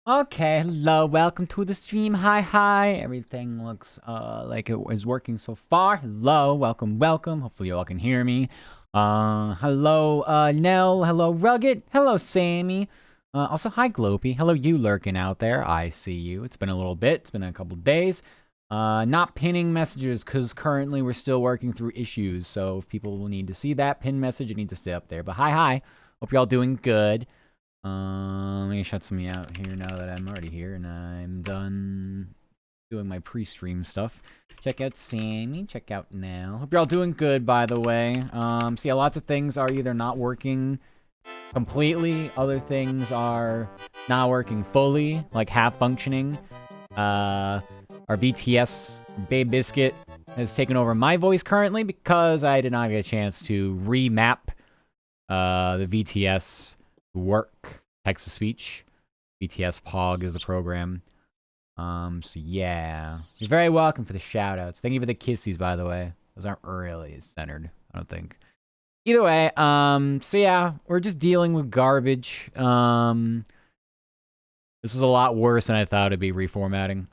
Okay, hello, welcome to the stream. Hi. Everything looks like it is working so far. Hello, welcome. Hopefully you all can hear me. Hello, Nell. Hello, Rugged. Hello, Sammy. Also, hi, Glopey. Hello, you lurking out there. I see you. It's been a little bit. It's been a couple days. Not pinning messages because currently we're still working through issues. So if people will need to see that pin message, it needs to stay up there. But hi. Hope you're all doing good. Let me shut some out here now that I'm already here and I'm done doing my pre-stream stuff. Check out Sammy, check out Nell. Hope you're all doing good, by the way. So yeah, lots of things are either not working completely, other things are not working fully, like half functioning. Our VTS, Babe Biscuit, has taken over my voice currently because I did not get a chance to remap the VTS work text to speech. BTS Pog is the program. So yeah. You're very welcome for the shout outs. Thank you for the kissies, by the way. Those aren't really centered, I don't think. Either way, so yeah, we're just dealing with garbage. This is a lot worse than I thought it'd be reformatting.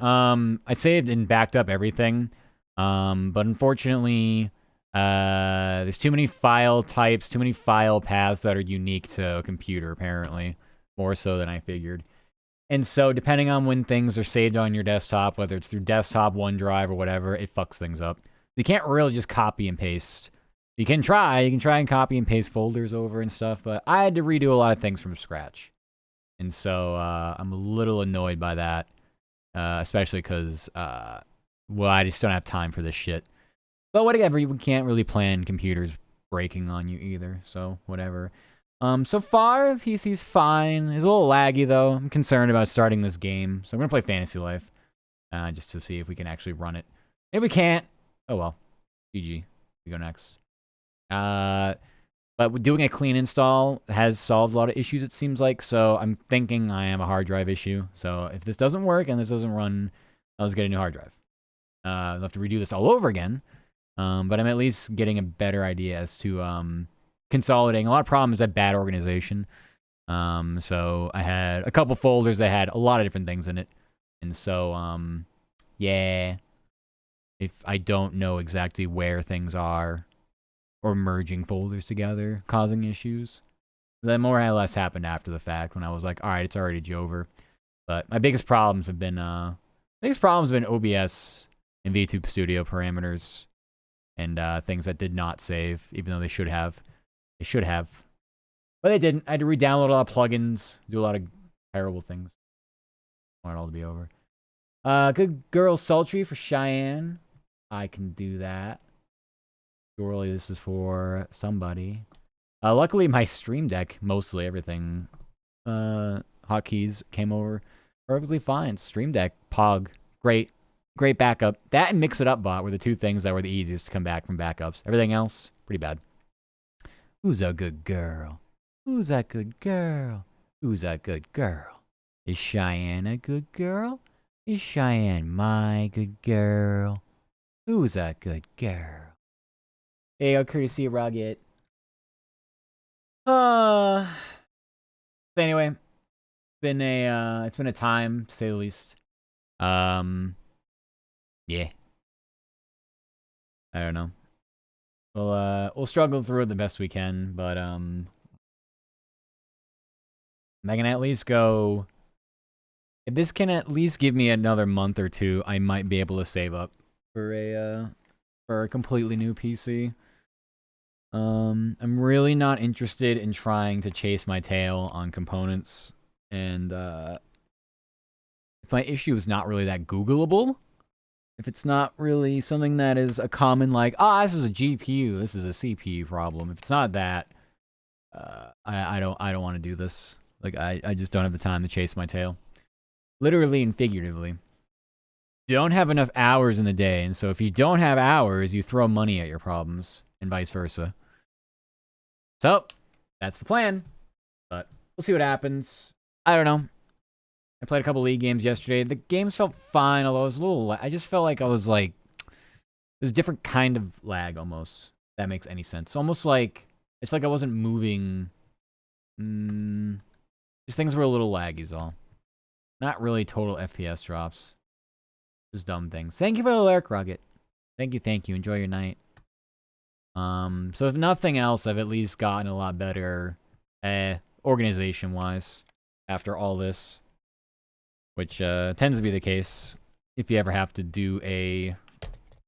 I saved and backed up everything. But unfortunately, there's too many file types, too many file paths that are unique to a computer, apparently. More so than I figured. And so, depending on when things are saved on your desktop, whether it's through desktop, OneDrive, or whatever, it fucks things up. You can't really just copy and paste. You can try and copy and paste folders over and stuff, but I had to redo a lot of things from scratch. And so, I'm a little annoyed by that. Especially because, well, I just don't have time for this shit. But whatever, we can't really plan computers breaking on you either, so whatever. So far, PC's fine. It's a little laggy, though. I'm concerned about starting this game, so I'm gonna play Fantasy Life, just to see if we can actually run it. If we can't, oh well. GG. We go next. But doing a clean install has solved a lot of issues, it seems like, so I'm thinking I am a hard drive issue. So if this doesn't work and this doesn't run, I'll just get a new hard drive. I'll have to redo this all over again. But I'm at least getting a better idea as to consolidating. A lot of problems at bad organization. So I had a couple folders that had a lot of different things in it. And so, yeah. If I don't know exactly where things are, or merging folders together, causing issues. That more or less happened after the fact when I was like, all right, it's already Jover. But my biggest problems have been OBS and VTube Studio parameters and things that did not save, even though they should have. They should have. But they didn't. I had to re-download a lot of plugins, do a lot of terrible things. I want it all to be over. Good girl Sultry for Cheyenne. I can do that. Surely this is for somebody. Luckily, my Stream Deck, mostly everything, hotkeys came over perfectly fine. Stream Deck, Pog, great backup. That and Mix It Up Bot were the two things that were the easiest to come back from backups. Everything else, pretty bad. Who's a good girl? Who's that good girl? Who's that good girl? Is Cheyenne a good girl? Is Cheyenne my good girl? Who's that good girl? Hey, courtesy of Rugged. So anyway, it's been a time, to say the least. Yeah. I don't know. We'll struggle through it the best we can, but I can at least go. If this can at least give me another month or two, I might be able to save up for a completely new PC. I'm really not interested in trying to chase my tail on components, and if my issue is not really that Googleable, if it's not really something that is a common like, this is a GPU, this is a CPU problem. If it's not that, I don't want to do this. Like I just don't have the time to chase my tail, literally and figuratively. You don't have enough hours in the day, and so if you don't have hours, you throw money at your problems, and vice versa. So, that's the plan. But we'll see what happens. I don't know. I played a couple League games yesterday. The games felt fine, although it was a little. I just felt like I was like. There's a different kind of lag almost. If that makes any sense. Almost like. It's like I wasn't moving. Just things were a little laggy, is all. Not really total FPS drops. Just dumb things. Thank you for the lurk, Rugged. Thank you, thank you. Enjoy your night. So if nothing else, I've at least gotten a lot better, organization-wise, after all this, which tends to be the case if you ever have to do a,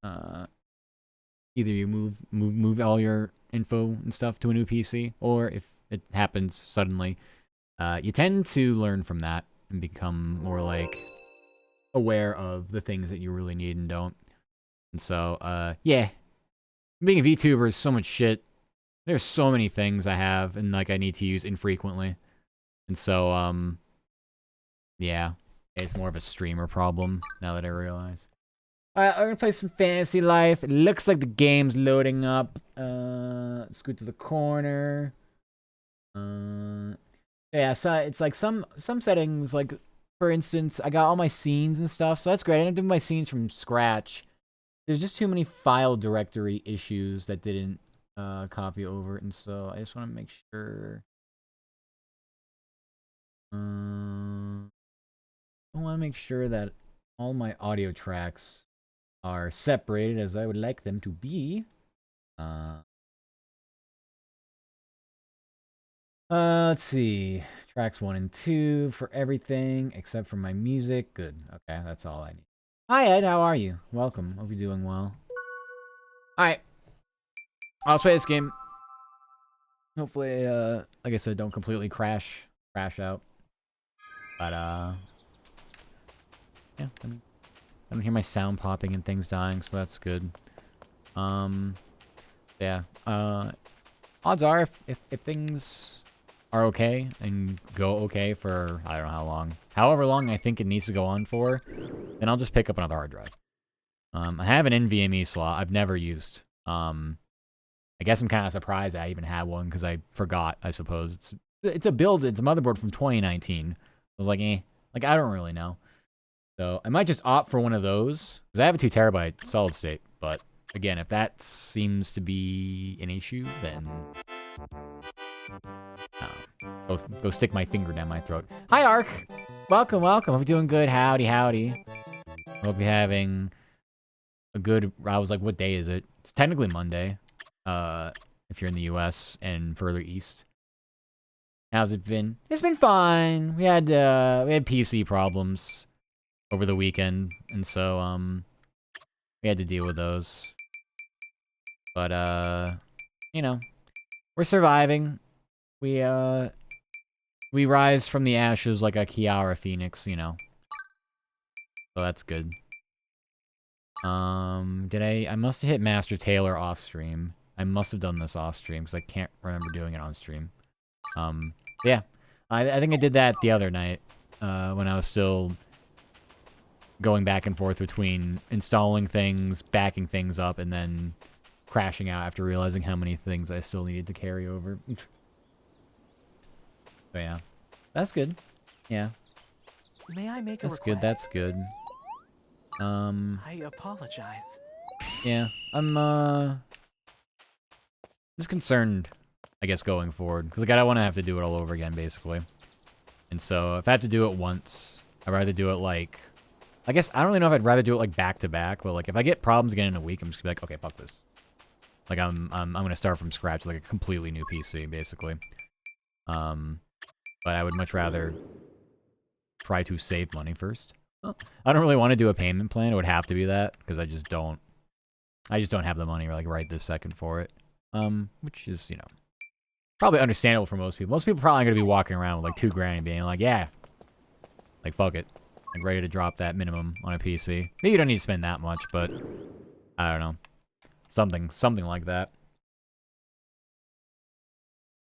either you move all your info and stuff to a new PC, or if it happens suddenly, you tend to learn from that and become more like aware of the things that you really need and don't. And so, yeah. Being a VTuber is so much shit. There's so many things I have and like I need to use infrequently. And so, yeah. It's more of a streamer problem now that I realize. Alright, I'm gonna play some Fantasy Life. It looks like the game's loading up. Let's go to the corner. Yeah, so it's like some settings, like, for instance, I got all my scenes and stuff, so that's great. I didn't do my scenes from scratch. There's just too many file directory issues that didn't copy over, and so I just want to make sure. I want to make sure that all my audio tracks are separated as I would like them to be. Let's see. Tracks 1 and 2 for everything except for my music. Good. Okay, that's all I need. Hi, Ed. How are you? Welcome. Hope you're doing well. Alright. Let's play this game. Hopefully, like I said, don't completely crash out. But, yeah. I don't hear my sound popping and things dying, so that's good. Yeah. Odds are, if things are okay and go okay for, I don't know how long. However long I think it needs to go on for, then I'll just pick up another hard drive. I have an NVMe slot I've never used. I guess I'm kind of surprised I even had one because I forgot, I suppose. It's a build, it's a motherboard from 2019. I was like, like, I don't really know. So I might just opt for one of those because I have a 2 terabyte solid state. But again, if that seems to be an issue, then go stick my finger down my throat. Hi, Ark. Welcome. Hope you're doing good. Howdy. Hope you're having a good. I was like, what day is it? It's technically Monday. If you're in the U.S. and further east. How's it been? It's been fine. We had PC problems over the weekend, and so we had to deal with those. But you know, we're surviving. We rise from the ashes like a Kiara Phoenix, you know. So that's good. I must have hit Master Taylor off stream. I must have done this off stream because I can't remember doing it on stream. Yeah. I think I did that the other night, when I was still going back and forth between installing things, backing things up, and then crashing out after realizing how many things I still needed to carry over. But yeah. That's good. Yeah. May I make a request? That's good. I apologize. Yeah. I'm just concerned, I guess, going forward. Because I don't want to have to do it all over again, basically. And so, if I have to do it once, I'd rather do it, like... I guess, I don't really know if I'd rather do it, like, back-to-back, but, like, if I get problems again in a week, I'm just gonna be like, okay, fuck this. Like, I'm gonna start from scratch with, like, a completely new PC, basically. But I would much rather try to save money first. I don't really want to do a payment plan. It would have to be that, because I just don't have the money, like, right this second for it. Which is, you know, probably understandable for most people. Most people probably gonna be walking around with, like, $2,000 and being like, yeah, like, fuck it. Like, ready to drop that minimum on a PC. Maybe you don't need to spend that much, but I don't know. Something like that.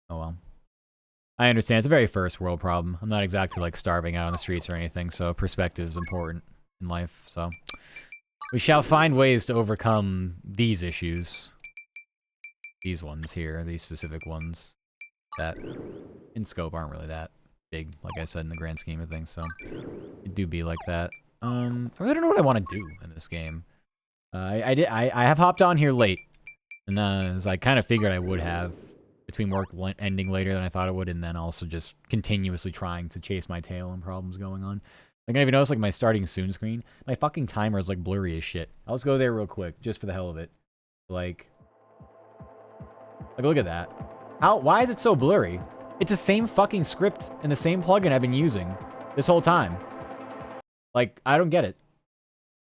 Oh well. I understand. It's a very first world problem. I'm not exactly, like, starving out on the streets or anything, so perspective is important in life, so. We shall find ways to overcome these issues. These ones here, these specific ones that, in scope, aren't really that big, like I said, in the grand scheme of things, so. It do be like that. I really don't know what I want to do in this game. I have hopped on here late, and as I kind of figured I would have. between work ending later than I thought it would, and then also just continuously trying to chase my tail and problems going on. Like, I even noticed, like, my starting soon screen, my fucking timer is, like, blurry as shit. I'll just go there real quick, just for the hell of it. Like, look at that. Why is it so blurry? It's the same fucking script and the same plugin I've been using this whole time. Like, I don't get it.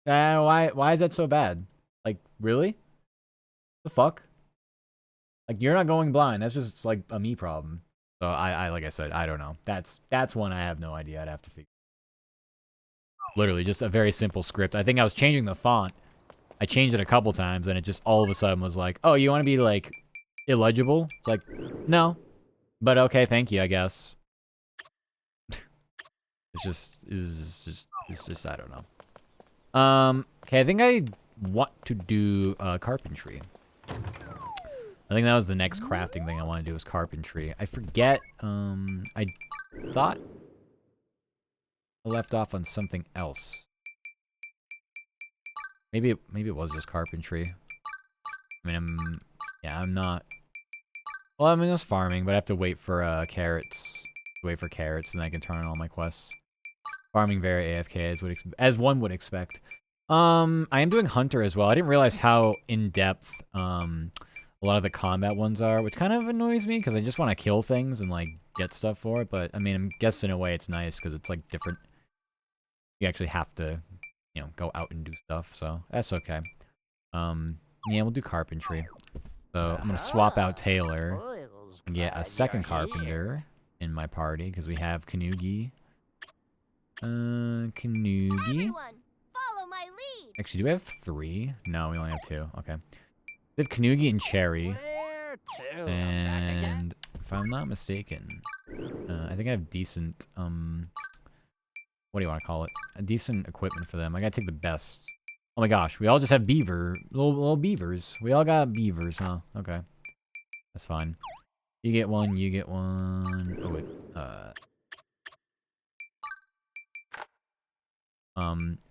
Why is that so bad? Like, really? The fuck? Like, you're not going blind. That's just, like, a me problem. So, like I said, I don't know. That's one I have no idea. I'd have to figure. Literally, just a very simple script. I think I was changing the font. I changed it a couple times, and it just all of a sudden was like, oh, you want to be, like, illegible? It's like, no. But okay, thank you, I guess. It's just, I don't know. Okay, I think I want to do, carpentry. I think that was the next crafting thing I want to do is carpentry. I forget, I thought I left off on something else. Maybe it was just carpentry. I mean, I'm not... Well, I mean, it was farming, but I have to wait for, carrots. Wait for carrots, and I can turn on all my quests. Farming very AFK, as one would expect. I am doing Hunter as well. I didn't realize how in-depth, a lot of the combat ones are, which kind of annoys me, because I just want to kill things and, like, get stuff for it, but, I mean, I guess in a way it's nice, because it's, like, different. You actually have to, you know, go out and do stuff, so that's okay. Yeah, we'll do carpentry. So, I'm gonna swap out Taylor and get a second carpenter in my party, because we have Kanugi. Kanugi. Follow my lead. Actually, do we have 3? No, we only have 2. Okay. We have Kanugi and Cherry. And if I'm not mistaken, I think I have decent, what do you want to call it? A decent equipment for them. I gotta take the best. Oh my gosh, we all just have little beavers. We all got beavers, huh? Okay. That's fine. You get one, you get one. Oh wait,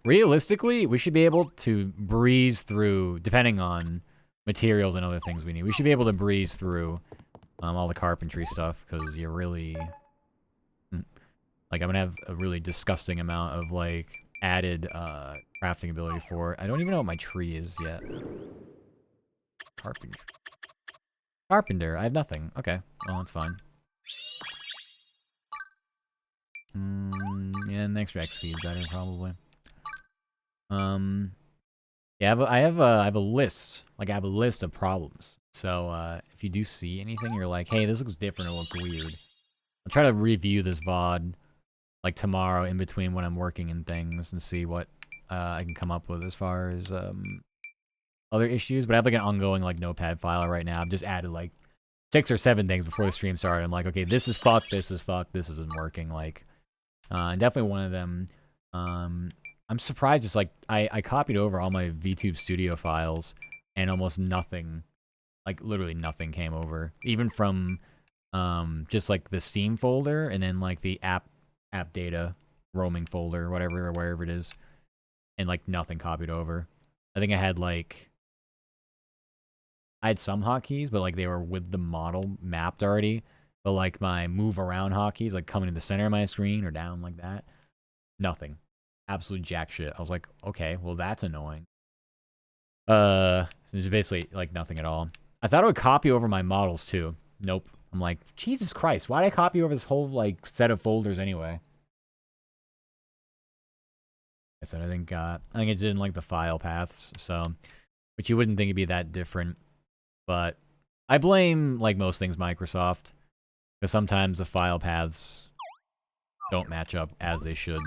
realistically, we should be able to breeze through, depending on materials and other things we need. We should be able to breeze through, all the carpentry stuff, because you really... Like, I'm gonna have a really disgusting amount of, like, added, crafting ability for it. I don't even know what my tree is yet. Carpenter, I have nothing. Okay, well, that's fine. Yeah, next XP is better, probably. Yeah, I have a list. Like, I have a list of problems. So, if you do see anything, you're like, hey, this looks different or look weird. I'll try to review this VOD, like, tomorrow in between when I'm working and things and see what, I can come up with as far as, other issues. But I have, like, an ongoing, like, notepad file right now. I've just added, like, 6 or 7 things before the stream started. I'm like, okay, this is fucked, this is fucked, this isn't working, like... and definitely one of them, I'm surprised, just like, I copied over all my VTube Studio files, and almost nothing, like, literally nothing came over. Even from, just, like, the Steam folder, and then, like, the app data roaming folder, whatever, or wherever it is, and, like, nothing copied over. I think I had, like... I had some hotkeys, but, like, they were with the model mapped already. But, like, my move around hotkeys, like, coming to the center of my screen or down like that, nothing. Absolute jack shit. I was like, okay, well, that's annoying. There's basically, like, nothing at all. I thought it would copy over my models, too. Nope. I'm like, Jesus Christ, why did I copy over this whole, like, set of folders anyway? I said, I think it didn't like the file paths, so... Which you wouldn't think it'd be that different. But I blame, like, most things Microsoft. Because sometimes the file paths don't match up as they should,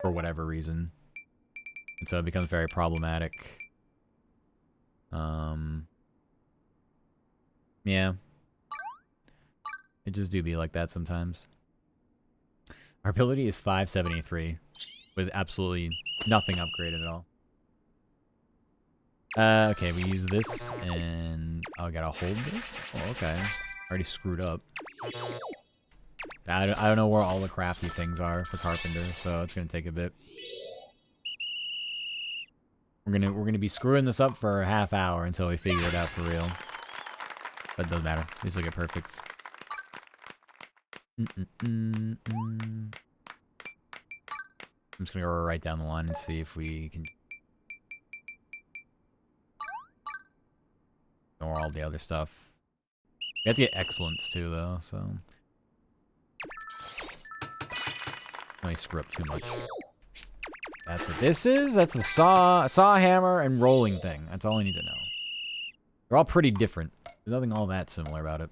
for whatever reason. And so it becomes very problematic. Yeah. It just do be like that sometimes. Our ability is 573, with absolutely nothing upgraded at all. Okay, we use this, and... Oh, I gotta hold this? Oh, okay. Already screwed up. I don't know where all the crafty things are for Carpenter, so it's gonna take a bit. We're gonna be screwing this up for a half hour until we figure it out for real. But it doesn't matter. We still get perfects. I'm just gonna go right down the line and see if we can ignore all the other stuff. We have to get excellence too, though, so... Let me screw up too much. That's what this is? That's the saw hammer and rolling thing. That's all I need to know. They're all pretty different. There's nothing all that similar about it.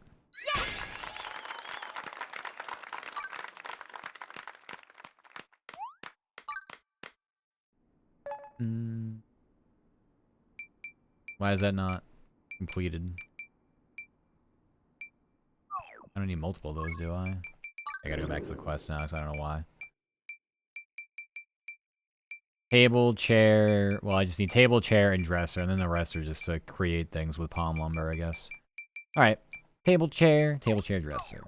Why is that not completed? I don't need multiple of those, do I? I gotta go back to the quest now, because I don't know why. Table, chair... Well, I just need table, chair, and dresser, and then the rest are just to create things with palm lumber, I guess. Alright. Table, chair, dresser.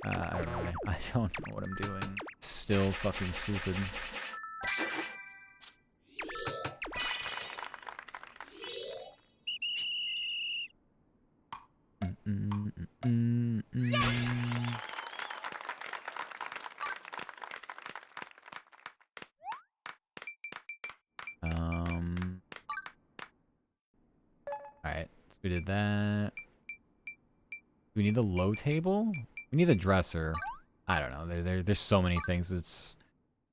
I don't know. I don't know what I'm doing. Still fucking stupid. Alright, so we did that. Do we need the low table? We need the dresser. I don't know. There's so many things.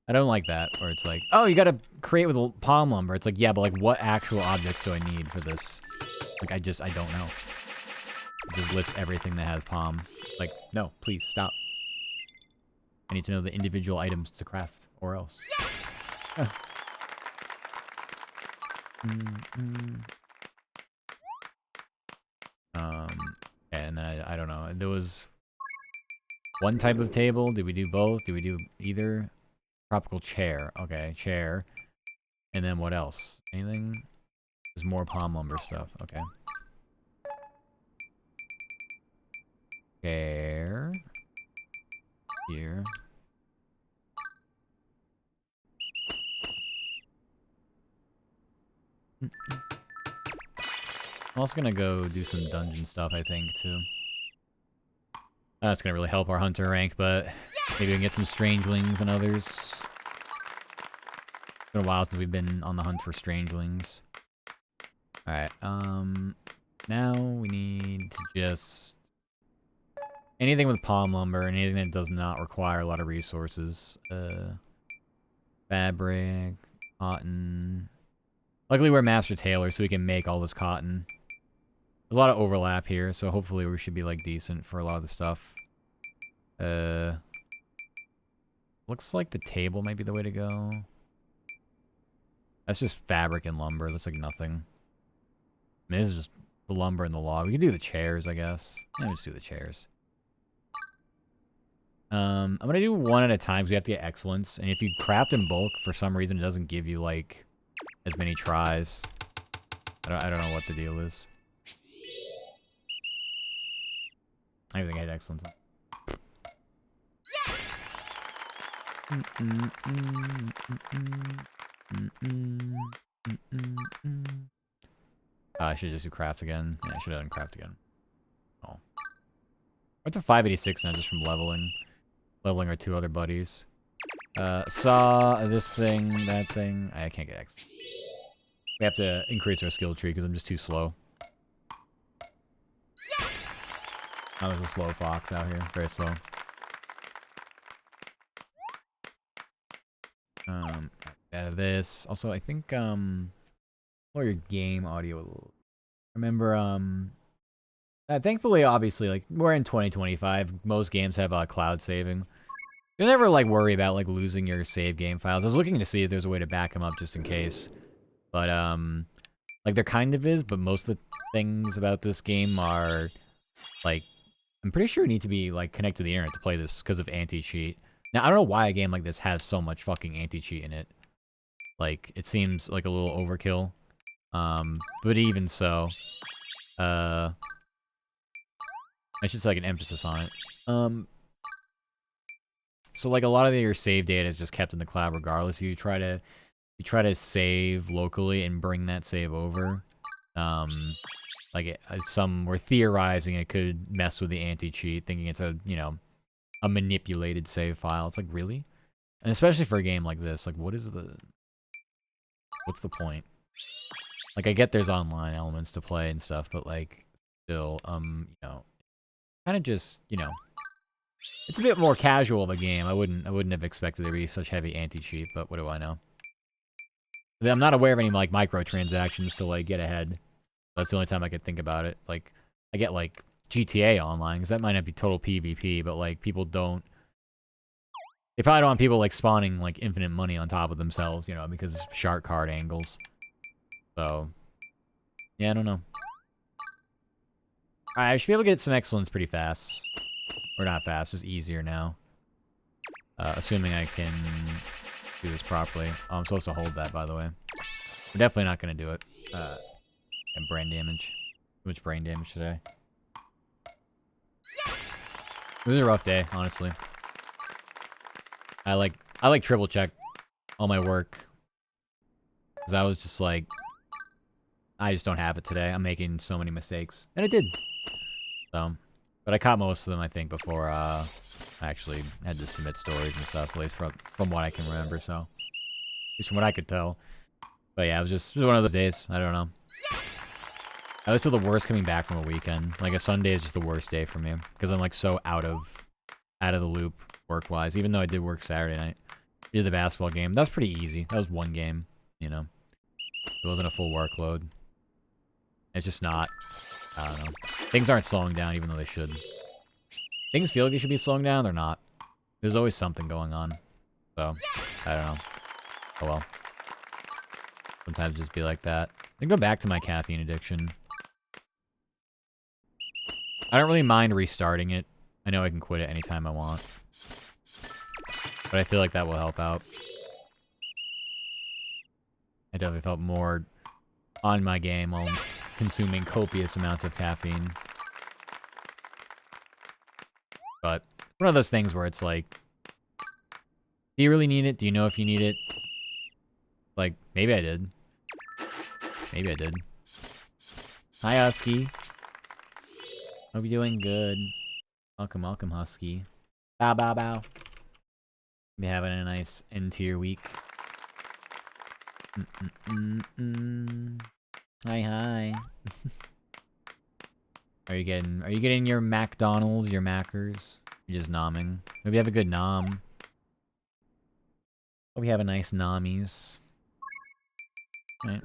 I don't like that. Or it's like, oh, you gotta create with palm lumber. It's like, yeah, but like, what actual objects do I need for this? Like, I don't know. It just lists everything that has palm. Like, no, please, stop. I need to know the individual items to craft, or else. Huh. And then I don't know. There was one type of table. Did we do both? Did we do either? Tropical chair. Okay, chair. And then what else? Anything? There's more palm lumber stuff. Okay. Chair. Here. I'm also gonna go do some dungeon stuff, I think, too. That's gonna really help our hunter rank, but maybe we can get some strangelings and others. It's been a while since we've been on the hunt for strangelings. Alright, now we need to just... anything with palm lumber, anything that does not require a lot of resources. Fabric, cotton... Luckily we're master tailor, so we can make all this cotton. There's a lot of overlap here, so hopefully we should be, like, decent for a lot of the stuff. Looks like the table might be the way to go. That's just fabric and lumber. That's, like, nothing. I mean, this is just the lumber and the log. We can do the chairs, I guess. Yeah, let's do the chairs. I'm gonna do one at a time, because we have to get excellence. And if you craft in bulk, for some reason, it doesn't give you, like, as many tries. I don't know what the deal is. I think I had excellence. I should just do craft again. Yeah, I should have done craft again. Oh. Went to 586 now just from leveling. Leveling our two other buddies. Saw this thing, that thing. I can't get X. We have to increase our skill tree because I'm just too slow. I was a slow fox out here. Very slow. Out of this. Also, I think, lower your game audio. Remember, thankfully, obviously, like, we're in 2025. Most games have, cloud saving. You'll never, like, worry about, like, losing your save game files. I was looking to see if there's a way to back them up just in case. But, like, there kind of is, but most of the things about this game are, like, I'm pretty sure you need to be, like, connected to the internet to play this because of anti-cheat. Now, I don't know why a game like this has so much fucking anti-cheat in it. Like, it seems like a little overkill. But even so, I should say like an emphasis on it. So like a lot of your save data is just kept in the cloud regardless. You try to save locally and bring that save over. Some were theorizing it could mess with the anti-cheat, thinking it's a a manipulated save file. It's like, really? And especially for a game like this, like what's the point? Like I get there's online elements to play and stuff, but like still, kind of just, it's a bit more casual of a game. I wouldn't have expected there to be such heavy anti-cheat, but what do I know? I'm not aware of any like microtransactions to like get ahead. That's the only time I could think about it. Like I get like GTA Online because that might not be total PvP, but like people don't. They probably don't want people like spawning like infinite money on top of themselves, because of shark card angles. So yeah, I don't know. Alright, I should be able to get some excellence pretty fast. Or not fast, just easier now. Assuming I can do this properly. Oh, I'm supposed to hold that, by the way. We're definitely not going to do it. And brain damage. Too much brain damage today. It was a rough day, honestly. I like triple check all my work. Because I was just like, I just don't have it today. I'm making so many mistakes. And I did. So, but I caught most of them, I think, before I actually had to submit stories and stuff, at least from what I can remember, so. At least from what I could tell. But yeah, it was one of those days. I don't know. I always feel the worst coming back from a weekend. Like a Sunday is just the worst day for me. Because I'm like so out of the loop work-wise. Even though I did work Saturday night. Did the basketball game. That was pretty easy. That was one game, It wasn't a full workload. It's just not. I don't know. Things aren't slowing down even though they should. Things feel like they should be slowing down. They're not. There's always something going on. So, I don't know. Oh well. Sometimes just be like that. I go back to my caffeine addiction. I don't really mind restarting it. I know I can quit it anytime I want. But I feel like that will help out. I definitely felt more on my game while consuming copious amounts of caffeine. But one of those things where it's like, do you really need it? Do you know if you need it? Like, maybe I did. Maybe I did. Hi, Husky. Hope you're doing good. Welcome, welcome, Husky. Bow, bow, bow. Be having a nice end to your week. Hi, hi. Are you getting your McDonald's, your Mackers? You're just nomming. Maybe have a good nom. Hope we have a nice nommies. Right.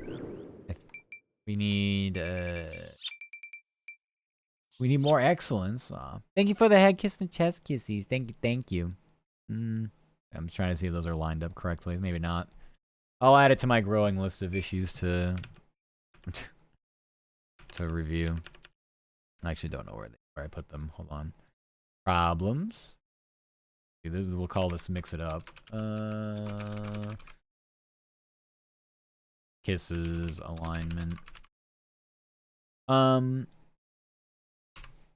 We need more excellence. Aw. Thank you for the head kiss and chest kissies. Thank you. I'm trying to see if those are lined up correctly. Maybe not. I'll add it to my growing list of issues to review. I actually don't know where I put them. Hold on. Problems. We'll call this mix it up. Kisses, alignment.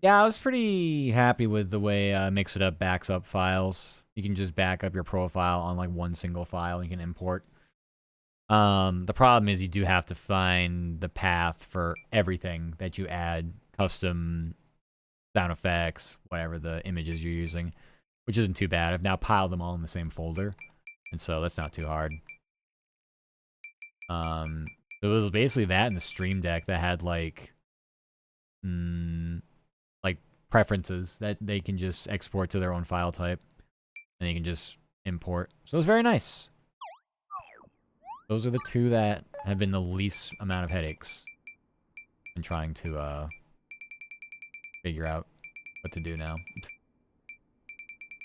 Yeah, I was pretty happy with the way Mix It Up backs up files. You can just back up your profile on like one single file you can import. The problem is you do have to find the path for everything that you add, custom sound effects, whatever the images you're using, which isn't too bad. I've now piled them all in the same folder, and so that's not too hard. It was basically that in the Stream Deck that had like preferences that they can just export to their own file type, and they can just import. So it was very nice. Those are the two that have been the least amount of headaches in trying to figure out what to do now.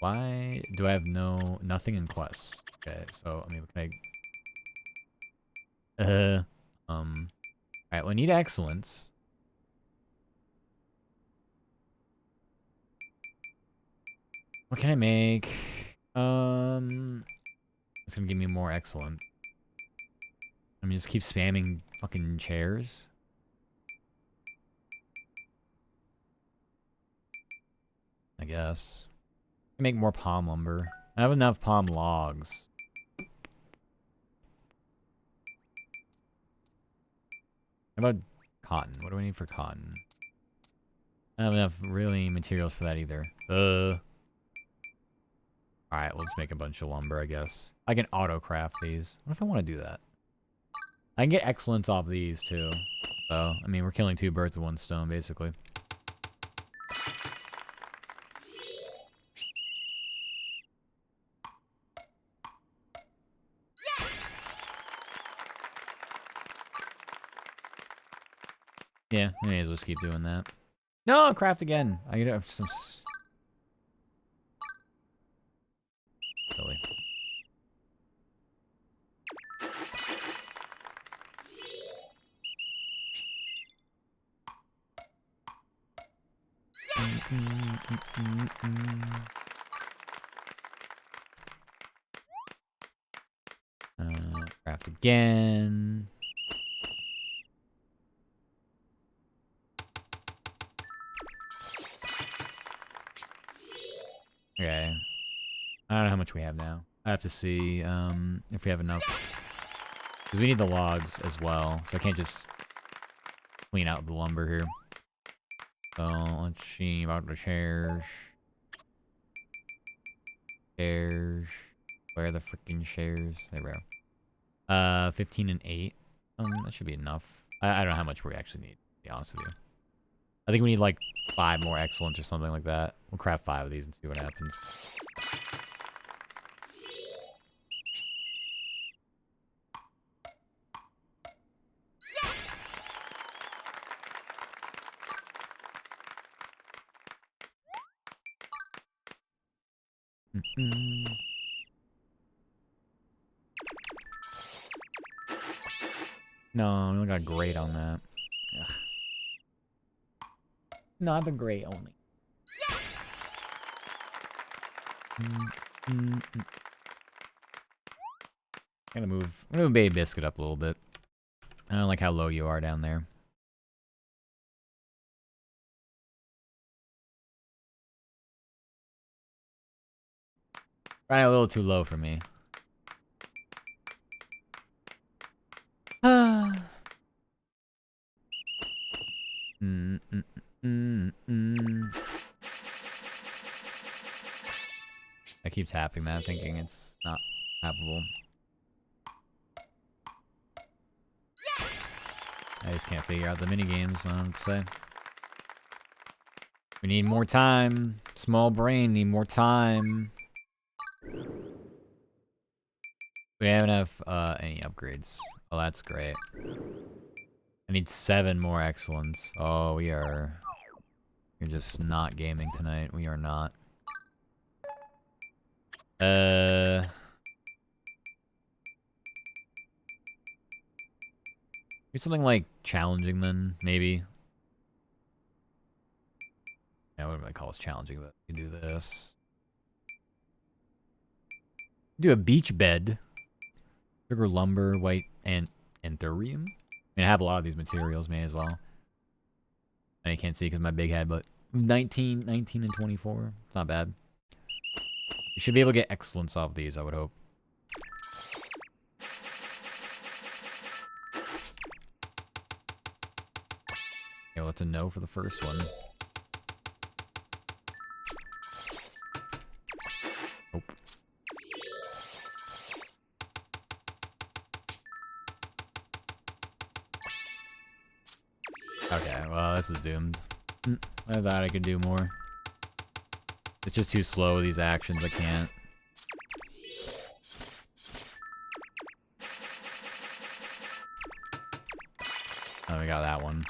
Why do I have nothing in quest? Okay, so I mean, can I? Alright, well, I need excellence. What can I make? It's gonna give me more excellence. I mean, just keep spamming fucking chairs. guess. I can make more palm lumber. I have enough palm logs. How about cotton? What do we need for cotton? I don't have enough really materials for that either. Alright, let's make a bunch of lumber, I guess. I can auto-craft these. What if I want to do that? I can get excellence off these, too. So, I mean, we're killing 2 birds with 1 stone, basically. Yeah, we may as well just keep doing that. No, craft again. I have some... Silly. Craft again. Okay. I don't know how much we have now. I have to see if we have enough. Because we need the logs as well. So I can't just clean out the lumber here. So let's see about the chairs. Chairs. Where are the freaking chairs? There we go. 15 and 8. That should be enough. I don't know how much we actually need, to be honest with you. I think we need like 5 more excellence or something like that. We'll craft 5 of these and see what happens. No, we only got great on that. Ugh. Not the great only. I'm gonna move Baby Biscuit up a little bit. I don't like how low you are down there. Probably a little too low for me. I keep tapping that, thinking it's not tappable. I just can't figure out the minigames, I would say. We need more time. Small brain, need more time. We don't have any upgrades. Oh, that's great. I need 7 more excellence. Oh, you're just not gaming tonight. We are not. Do something like challenging then, maybe. Yeah, what do I call this challenging? But we can do this. Do a beach bed. Sugar lumber, white, and anthurium. I mean, I have a lot of these materials, may as well. I can't see because my big head, but 19, and 24. It's not bad. You should be able to get excellence off these, I would hope. Okay, well, that's a no for the first one. Nope. Okay, well, this is doomed. I thought I could do more. It's just too slow with these actions, I can't. Oh, we got that one.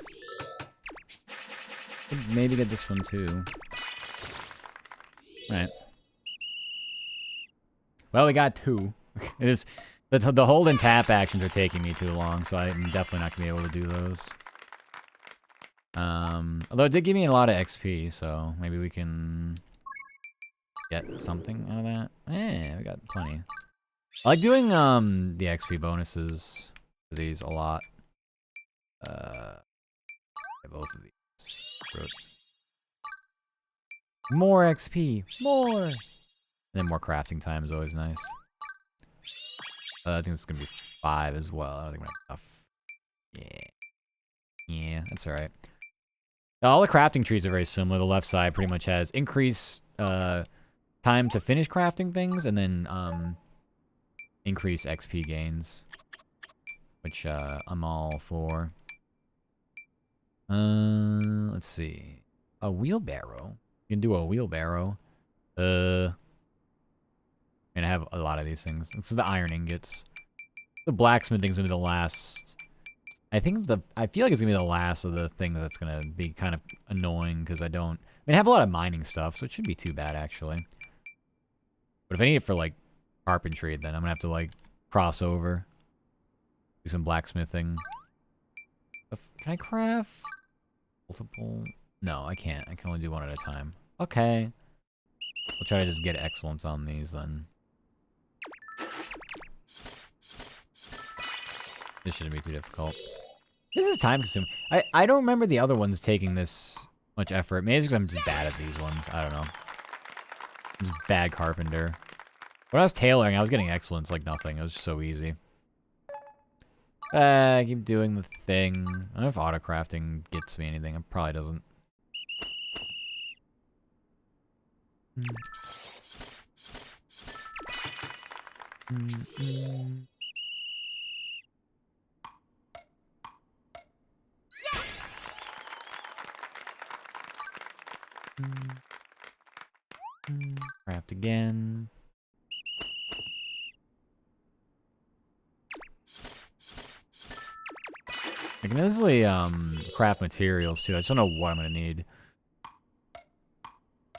Could maybe get this one too. Alright. Well, we got 2. It is the hold and tap actions are taking me too long, so I'm definitely not gonna be able to do those. Although it did give me a lot of XP, so maybe we can get something out of that. Eh, we got plenty. I like doing the XP bonuses for these a lot. Both of these. More XP. More. And then more crafting time is always nice. I think it's gonna be 5 as well. I don't think we're gonna have enough. Yeah, that's alright. All the crafting trees are very similar. The left side pretty much has increase time to finish crafting things, and then increase XP gains, which I'm all for. Let's see. A wheelbarrow. You can do a wheelbarrow. And I have a lot of these things. It's the iron ingots. The blacksmithing's gonna be the last. I feel like it's gonna be the last of the things that's gonna be kind of annoying because I have a lot of mining stuff, so it shouldn't be too bad actually. But if I need it for like carpentry, then I'm gonna have to like cross over, do some blacksmithing. Can I craft multiple? No, I can't. I can only do one at a time. Okay. We'll try to just get excellence on these then. This shouldn't be too difficult. This is time consuming. I don't remember the other ones taking this much effort. Maybe it's because I'm just bad at these ones. I don't know. I'm just bad carpenter. When I was tailoring, I was getting excellence like nothing. It was just so easy. I keep doing the thing. I don't know if auto-crafting gets me anything. It probably doesn't. Craft again. I can easily craft materials too. I just don't know what I'm gonna need.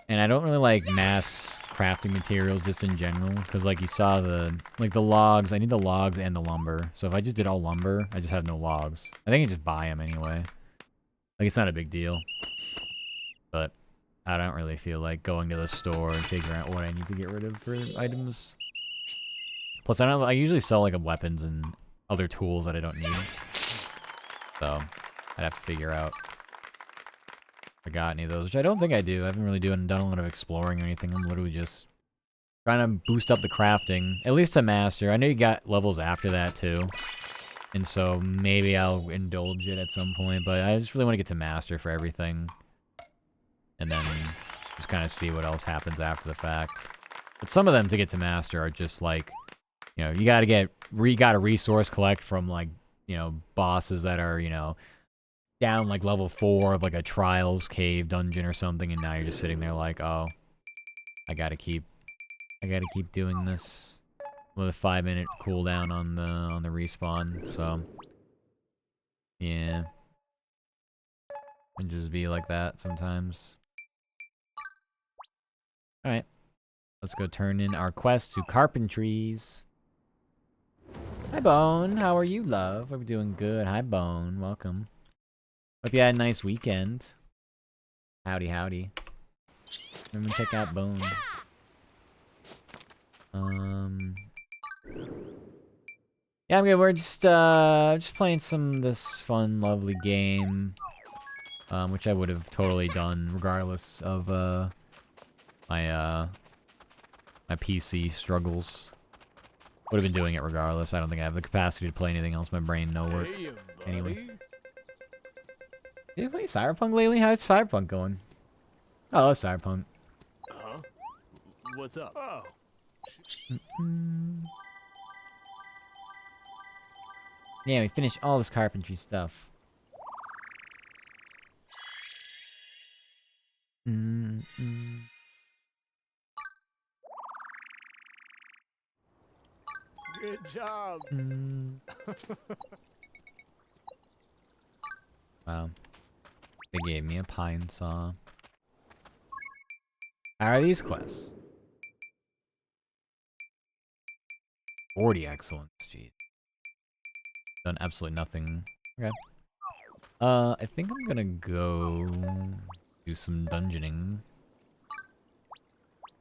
And I don't really like mass crafting materials just in general, because like you saw the logs. I need the logs and the lumber. So if I just did all lumber, I just have no logs. I think I just buy them anyway. Like it's not a big deal. But I don't really feel like going to the store and figuring out what I need to get rid of for items. Plus, I usually sell like weapons and other tools that I don't need. So I'd have to figure out if I got any of those, which I don't think I do. I haven't really done a lot of exploring or anything. I'm literally just trying to boost up the crafting, at least to master. I know you got levels after that too, and so maybe I'll indulge it at some point, but I just really want to get to master for everything. And then just kind of see what else happens after the fact. But some of them to get to master are just like, you know, you gotta resource collect from like, you know, bosses that are, you know, down like level 4 of like a trials cave dungeon or something, and now you're just sitting there like, oh, I gotta keep doing this with a 5-minute cooldown on the respawn. So yeah, it just be like that sometimes. Alright, let's go turn in our quest to carpentries. Hi, Bone. How are you, love? Hope you're doing good. Hi, Bone. Welcome. Hope you had a nice weekend. Howdy, howdy. Remember to check out Bone. Yeah, I'm good. We're just playing this fun, lovely game. Which I would have totally done regardless of, my PC struggles. Would have been doing it regardless. I don't think I have the capacity to play anything else. My brain no work. Anyway. Did you play Cyberpunk lately? How's Cyberpunk going? Oh, that's Cyberpunk. Huh? What's up? Oh. Yeah, we finished all this carpentry stuff. Good job. Wow. They gave me a pine saw. How are these quests? 40 excellence, jeez. Done absolutely nothing. Okay. I think I'm gonna go do some dungeoning.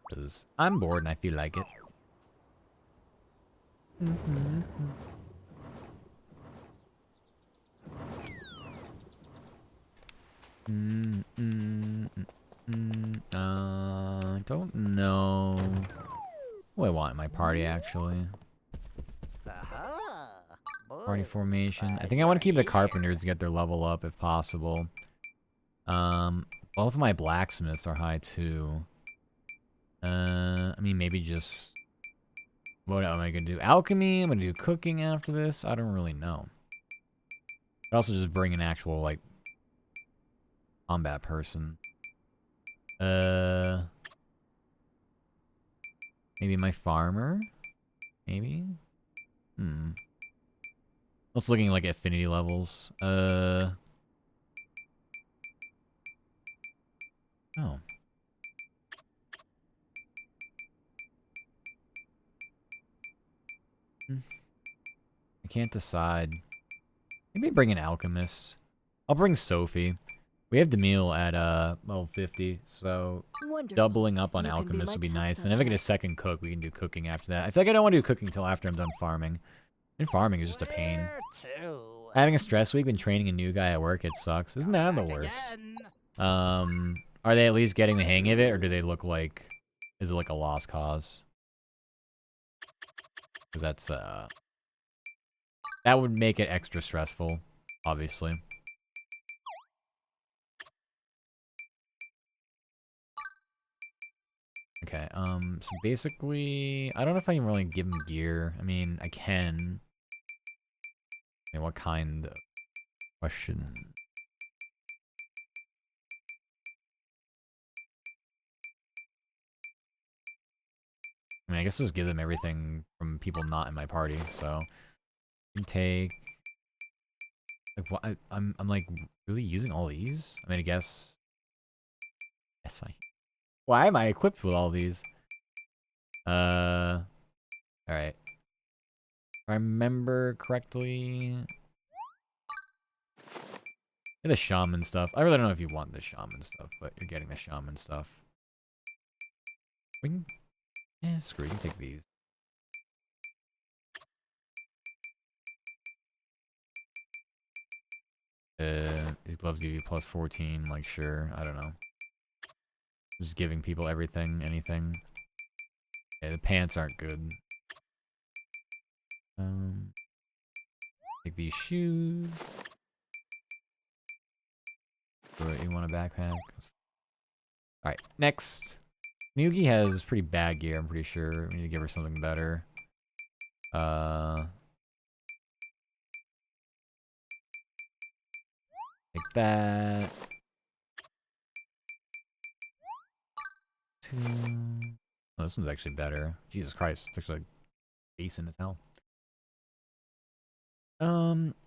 Because I'm bored and I feel like it. don't know who I want in my party, actually. Party formation. I think I want to keep the carpenters to get their level up if possible. Both of my blacksmiths are high too. I mean, maybe just... What am I going to do? Alchemy? I'm going to do cooking after this? I don't really know. But also just bring an actual, like, combat person. Maybe my farmer? Maybe? Let's looking like affinity levels. Oh. I can't decide. Maybe bring an alchemist. I'll bring Sophie. We have Demille at level 50, so Wonderful. doubling up on You can be alchemist my would be test nice. And if I get a subject. second cook, we can do cooking after that. I feel like I don't want to do cooking until after I'm done farming. And farming is just a pain. Having a stress week when training a new guy at work, it sucks. Isn't that the worst? Are they at least getting the hang of it, or do they look like... Is it like a lost cause? Because that's, that would make it extra stressful, obviously. Okay, so basically... I don't know if I can really give him gear. I mean, I can. I mean, what kind of... Question... I mean, I guess I'll just give them everything from people not in my party, so... You can take... Like, what? I'm like, really using all these? I mean, I guess... Yes, Why am I equipped with all these? Alright. If I remember correctly... The shaman stuff. I really don't know if you want the shaman stuff, but you're getting the shaman stuff. We can... screw it, you can take these. These gloves give you plus 14, like, sure, I don't know. Just giving people everything, anything. Yeah, the pants aren't good. Take these shoes. What, you want a backpack? Alright, next. Miyuki has pretty bad gear, I'm pretty sure. We need to give her something better. Take that. Oh, this one's actually better. Jesus Christ, it's actually like decent as hell.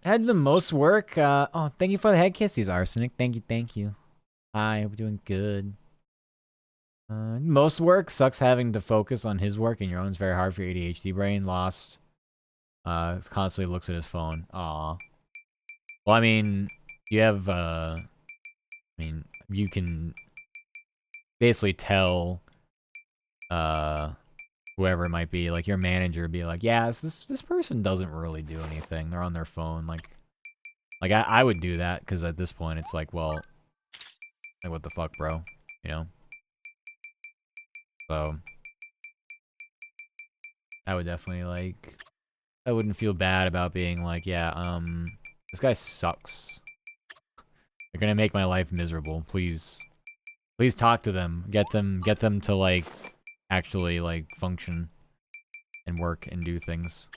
Had the most work. Oh, thank you for the head kisses, Arsenic. Thank you, thank you. Hi, hope you're doing good. Most work sucks having to focus on his work and your own's very hard for your ADHD brain. Lost. Constantly looks at his phone. Aw. Well, I mean, you have, I mean, you can basically tell, whoever it might be, like your manager, be like, yeah, this person doesn't really do anything. They're on their phone. Like I would do that, because at this point, it's like, well, like, what the fuck, bro? You know? So, I would definitely, like, I wouldn't feel bad about being like, yeah, this guy sucks. They're gonna make my life miserable. Please. Please talk to them. Get them to, like, actually, like, function and work and do things.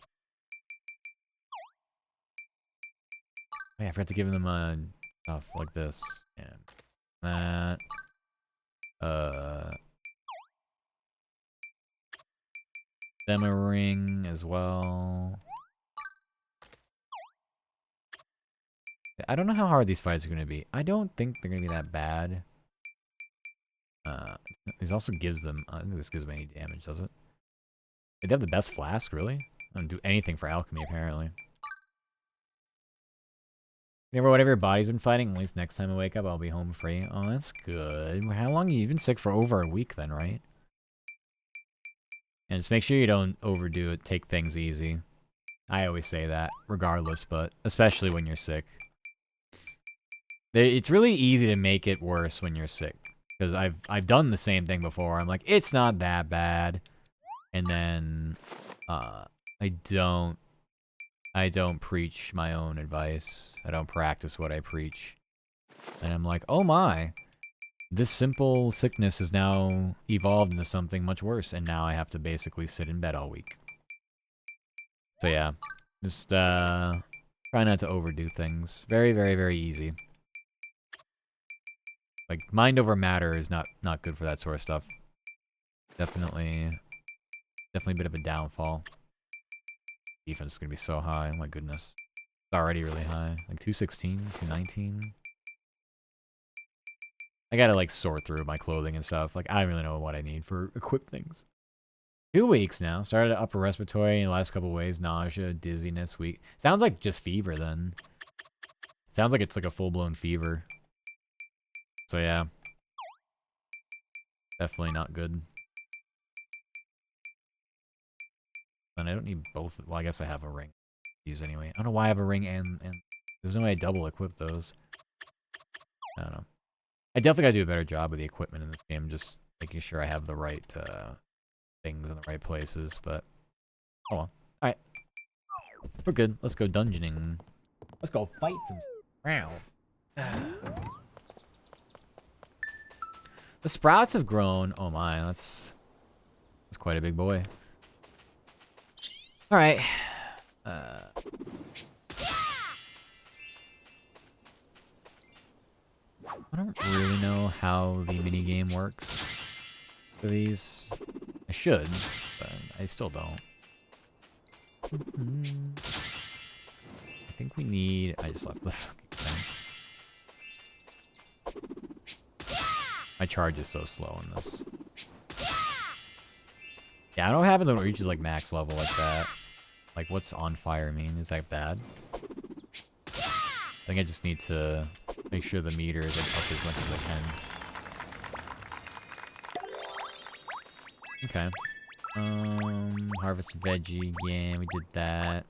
Oh, yeah, I forgot to give them, stuff like this. And that. Them a ring as well. I don't know how hard these fights are going to be. I don't think they're going to be that bad. This also gives them... I don't think this gives them any damage, does it? They have the best flask, really? I don't do anything for alchemy, apparently. Remember, whatever your body's been fighting, at least next time I wake up, I'll be home free. Oh, that's good. How long have you been sick for? Over a week then, right? And just make sure you don't overdo it. Take things easy. I always say that, regardless, but especially when you're sick. It's really easy to make it worse when you're sick. Because I've done the same thing before. I'm like, it's not that bad. And then I don't preach my own advice. I don't practice what I preach. And I'm like, oh my. This simple sickness has now evolved into something much worse, and now I have to basically sit in bed all week. So yeah, just try not to overdo things. Very, very, very easy. Like, mind over matter is not good for that sort of stuff. Definitely a bit of a downfall. Defense is gonna be so high, oh my goodness. It's already really high. Like 216, 219. I gotta, like, sort through my clothing and stuff. Like, I don't really know what I need for equip things. 2 weeks now. Started upper respiratory in the last couple of ways. Nausea, dizziness, weak. Sounds like just fever, then. Sounds like it's like a full-blown fever. So, yeah. Definitely not good. And I don't need both. Well, I guess I have a ring to use anyway. I don't know why I have a ring and there's no way I double equip those. I don't know. I definitely gotta do a better job with the equipment in this game, just making sure I have the right things in the right places, but oh well. Alright. We're good. Let's go dungeoning. Let's go fight some round. The sprouts have grown. Oh my, that's quite a big boy. Alright. I don't really know how the minigame works for these. I should, but I still don't. I think we need... I just left the fucking thing. My charge is so slow in this. Yeah, I don't know what happens when it reaches like max level like that. Like, what's on fire mean? Is that bad? I think I just need to make sure the meter is like, up as much as I can. Okay. Harvest veggie again. We did that.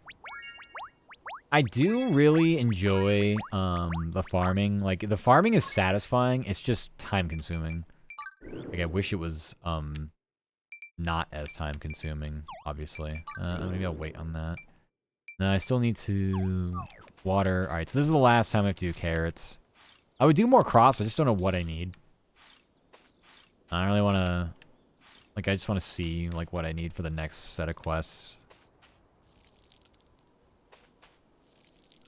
I do really enjoy the farming. Like, the farming is satisfying. It's just time consuming. Like, I wish it was not as time consuming, obviously. Maybe I'll wait on that. No, I still need to water. Alright, so this is the last time I have to do carrots. I would do more crops, I just don't know what I need. I don't really want to... Like, I just want to see, like, what I need for the next set of quests.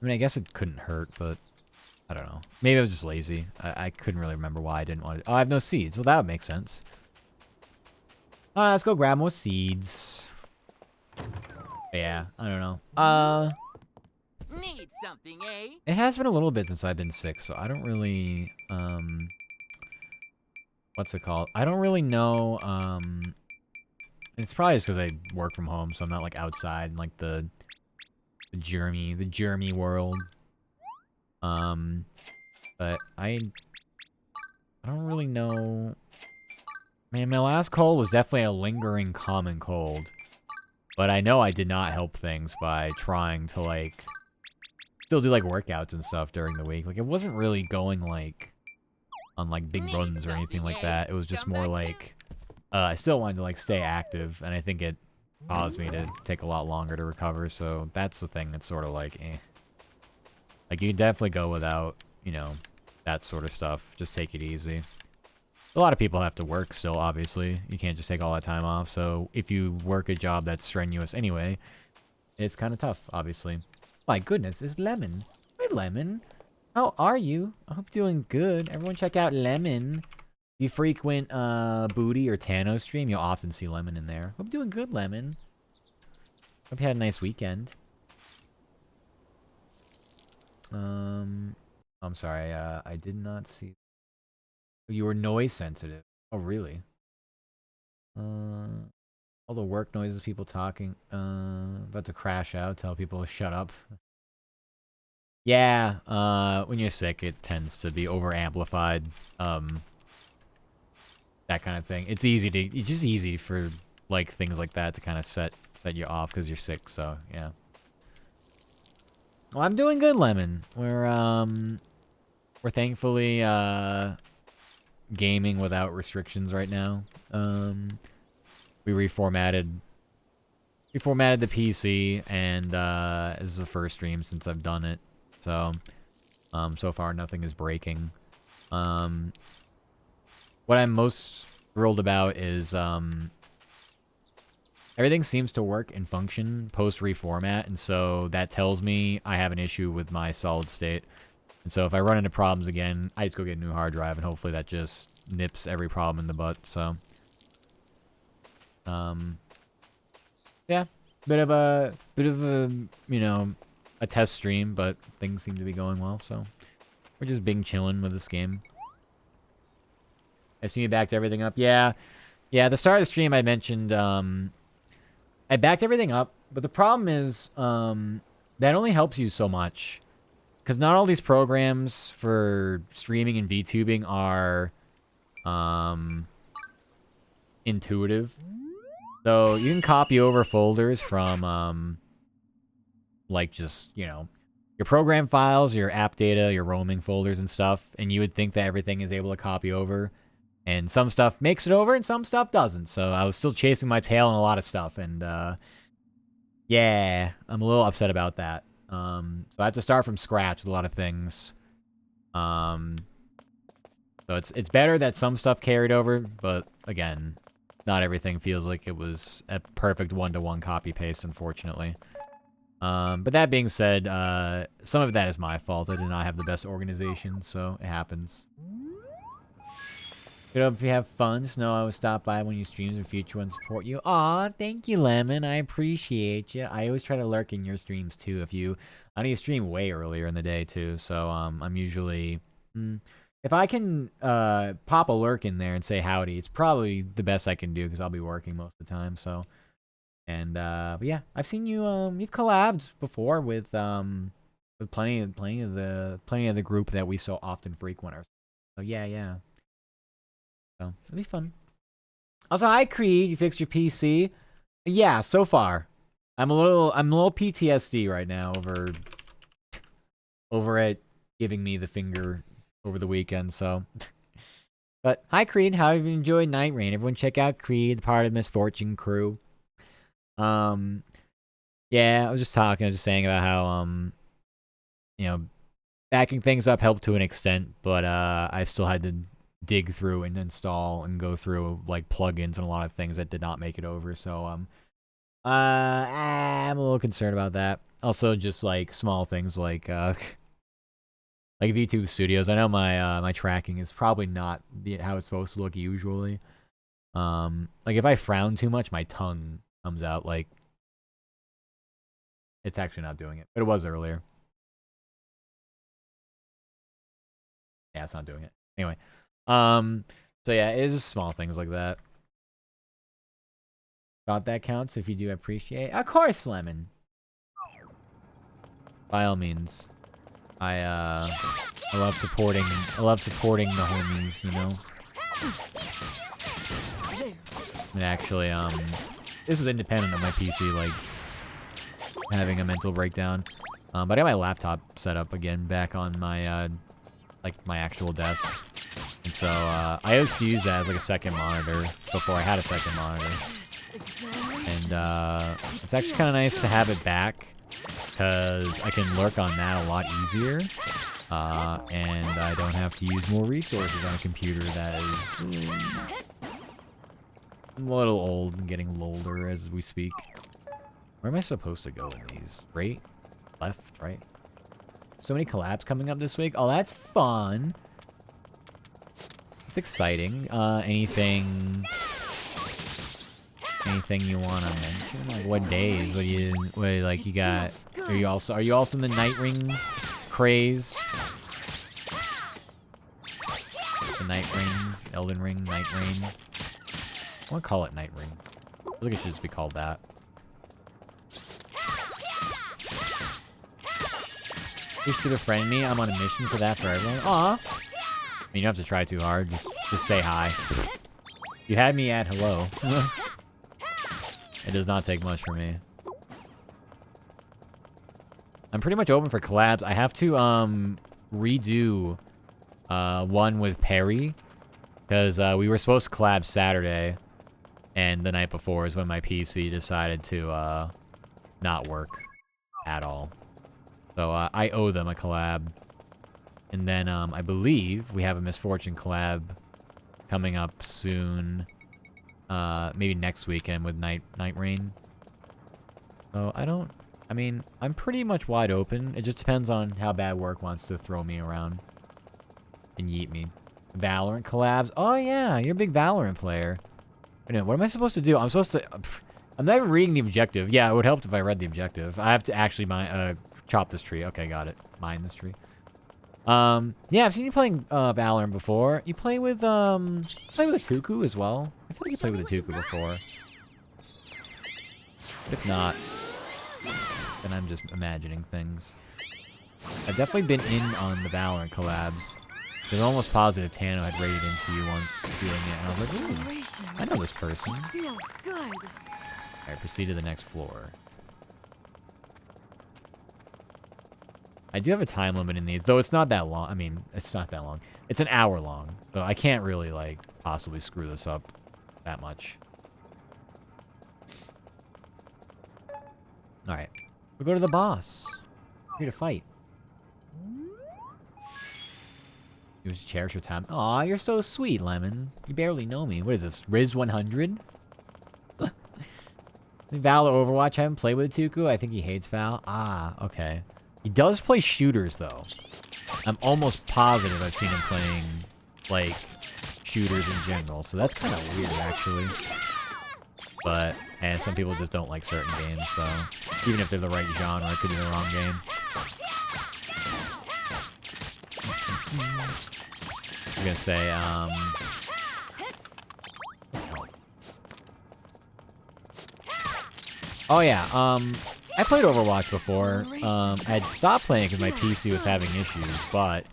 I mean, I guess it couldn't hurt, but... I don't know. Maybe I was just lazy. I couldn't really remember why I didn't want to... Oh, I have no seeds. Well, that would make sense. Alright, let's go grab more seeds. Yeah, I don't know. Need something, eh? It has been a little bit since I've been sick, so I don't really, what's it called? I don't really know, it's probably just because I work from home, so I'm not, like, outside in, like, the germy world. But I don't really know. Man, my last cold was definitely a lingering common cold. But I know I did not help things by trying to, like, still do, like, workouts and stuff during the week. Like, it wasn't really going, like, on, like, big runs or anything like that. It was just more, like, I still wanted to, like, stay active, and I think it caused me to take a lot longer to recover, so that's the thing that's sort of, like, eh. Like, you can definitely go without, you know, that sort of stuff. Just take it easy. A lot of people have to work still, obviously. You can't just take all that time off, so if you work a job that's strenuous anyway, it's kind of tough, obviously. My goodness, it's Lemon. Hey, Lemon. How are you? I hope you're doing good. Everyone check out Lemon. If you frequent Booty or Tano stream, you'll often see Lemon in there. Hope you're doing good, Lemon. Hope you had a nice weekend. I'm sorry, I did not see... You were noise sensitive. Oh, really? All the work noises, people talking. About to crash out, tell people to shut up. Yeah, when you're sick, it tends to be over-amplified. That kind of thing. It's just easy for, like, things like that to kind of set you off because you're sick, so, yeah. Well, I'm doing good, Lemon. We're thankfully, gaming without restrictions right now. We reformatted the PC, and this is the first stream since I've done it. So, so far nothing is breaking. What I'm most thrilled about is everything seems to work and function post reformat, and so that tells me I have an issue with my solid state. And so if I run into problems again, I just go get a new hard drive, and hopefully that just nips every problem in the butt. So, yeah, bit of a you know, a test stream, but things seem to be going well. So we're just being chilling with this game. I see you backed everything up. Yeah, at the start of the stream I mentioned I backed everything up, but the problem is that only helps you so much. Because not all these programs for streaming and VTubing are intuitive. So you can copy over folders from, like, just, you know, your program files, your app data, your roaming folders and stuff, and you would think that everything is able to copy over. And some stuff makes it over and some stuff doesn't. So I was still chasing my tail on a lot of stuff, and yeah, I'm a little upset about that. So I have to start from scratch with a lot of things. So it's better that some stuff carried over, but again, not everything feels like it was a perfect one-to-one copy-paste, unfortunately. But that being said, some of that is my fault. I did not have the best organization, so it happens. Good hope if you have fun. Just know I will stop by when you streams in future and support you. Aw, thank you, Lemon. I appreciate you. I always try to lurk in your streams, too. I know you stream way earlier in the day, too. So, I'm usually... if I can pop a lurk in there and say howdy, it's probably the best I can do because I'll be working most of the time, so... And, but yeah, I've seen you, you've collabed before with plenty of the group that we so often frequent. So, yeah. So, it'll be fun. Also, hi Creed, you fixed your PC? Yeah, so far. I'm a little PTSD right now over it giving me the finger over the weekend, so. But, hi Creed, how have you enjoyed Night Rain? Everyone check out Creed, part of Misfortune crew. Yeah, I was just saying about how, you know, backing things up helped to an extent, but, I still had to dig through and install and go through like plugins and a lot of things that did not make it over. So I'm a little concerned about that. Also, just like small things like VTube Studios. I know my my tracking is probably not how it's supposed to look usually. Like if I frown too much, my tongue comes out. Like it's actually not doing it, but it was earlier. Yeah, it's not doing it anyway. So yeah, it's just small things like that. Thought that counts if you do appreciate. Of course, Lemon. By all means. I love supporting the homies, you know. And actually, this is independent of my PC, like having a mental breakdown. But I got my laptop set up again back on my like my actual desk. And so, I used to use that as like a second monitor before I had a second monitor. And, it's actually kind of nice to have it back because I can lurk on that a lot easier. And I don't have to use more resources on a computer that is a little old and getting older as we speak. Where am I supposed to go in these? Right? Left? Right? So many collabs coming up this week. Oh, that's fun. It's exciting. Anything you want to mention? Like what days? Like you got? Are you also in the Night Ring craze? The Night Ring, Elden Ring, Night Ring. I want to call it Night Ring. I think it should just be called that. You should have friended me. I'm on a mission for that for everyone. Aw. I mean, you don't have to try too hard. Just say hi. You had me at hello. It does not take much for me. I'm pretty much open for collabs. I have to redo one with Perry Because we were supposed to collab Saturday, and the night before is when my PC decided to not work at all. So I owe them a collab. And then I believe we have a Misfortune collab coming up soon. Maybe next weekend with Night Rain. So I mean, I'm pretty much wide open. It just depends on how bad work wants to throw me around and yeet me. Valorant collabs. Oh yeah, you're a big Valorant player. Wait, what am I supposed to do? I'm supposed to... I'm not even reading the objective. Yeah, it would help if I read the objective. I have to actually chop this tree. Okay, got it. Mine this tree. Yeah, I've seen you playing Valorant before. You play with a Tuku as well. I feel like you played with a Tuku before. But if not, then I'm just imagining things. I've definitely been in on the Valorant collabs. I'm almost positive Tano had raided into you once doing it, and I was like, ooh, I know this person. Feels good. Alright, proceed to the next floor. I do have a time limit in these, though it's not that long. I mean, it's not that long. It's an hour long, so I can't really, like, possibly screw this up that much. Alright. We'll go to the boss. We're here to fight. You should cherish your time. Aw, you're so sweet, Lemon. You barely know me. What is this, Riz 100? Val or Overwatch, I haven't played with Tuku. I think he hates Val. Ah, okay. He does play shooters, though. I'm almost positive I've seen him playing, like, shooters in general. So that's kind of weird, actually. But, and some people just don't like certain games, so... Even if they're the right genre, it could be the wrong game. I'm gonna say, oh yeah, I played Overwatch before. I had stopped playing because my PC was having issues, but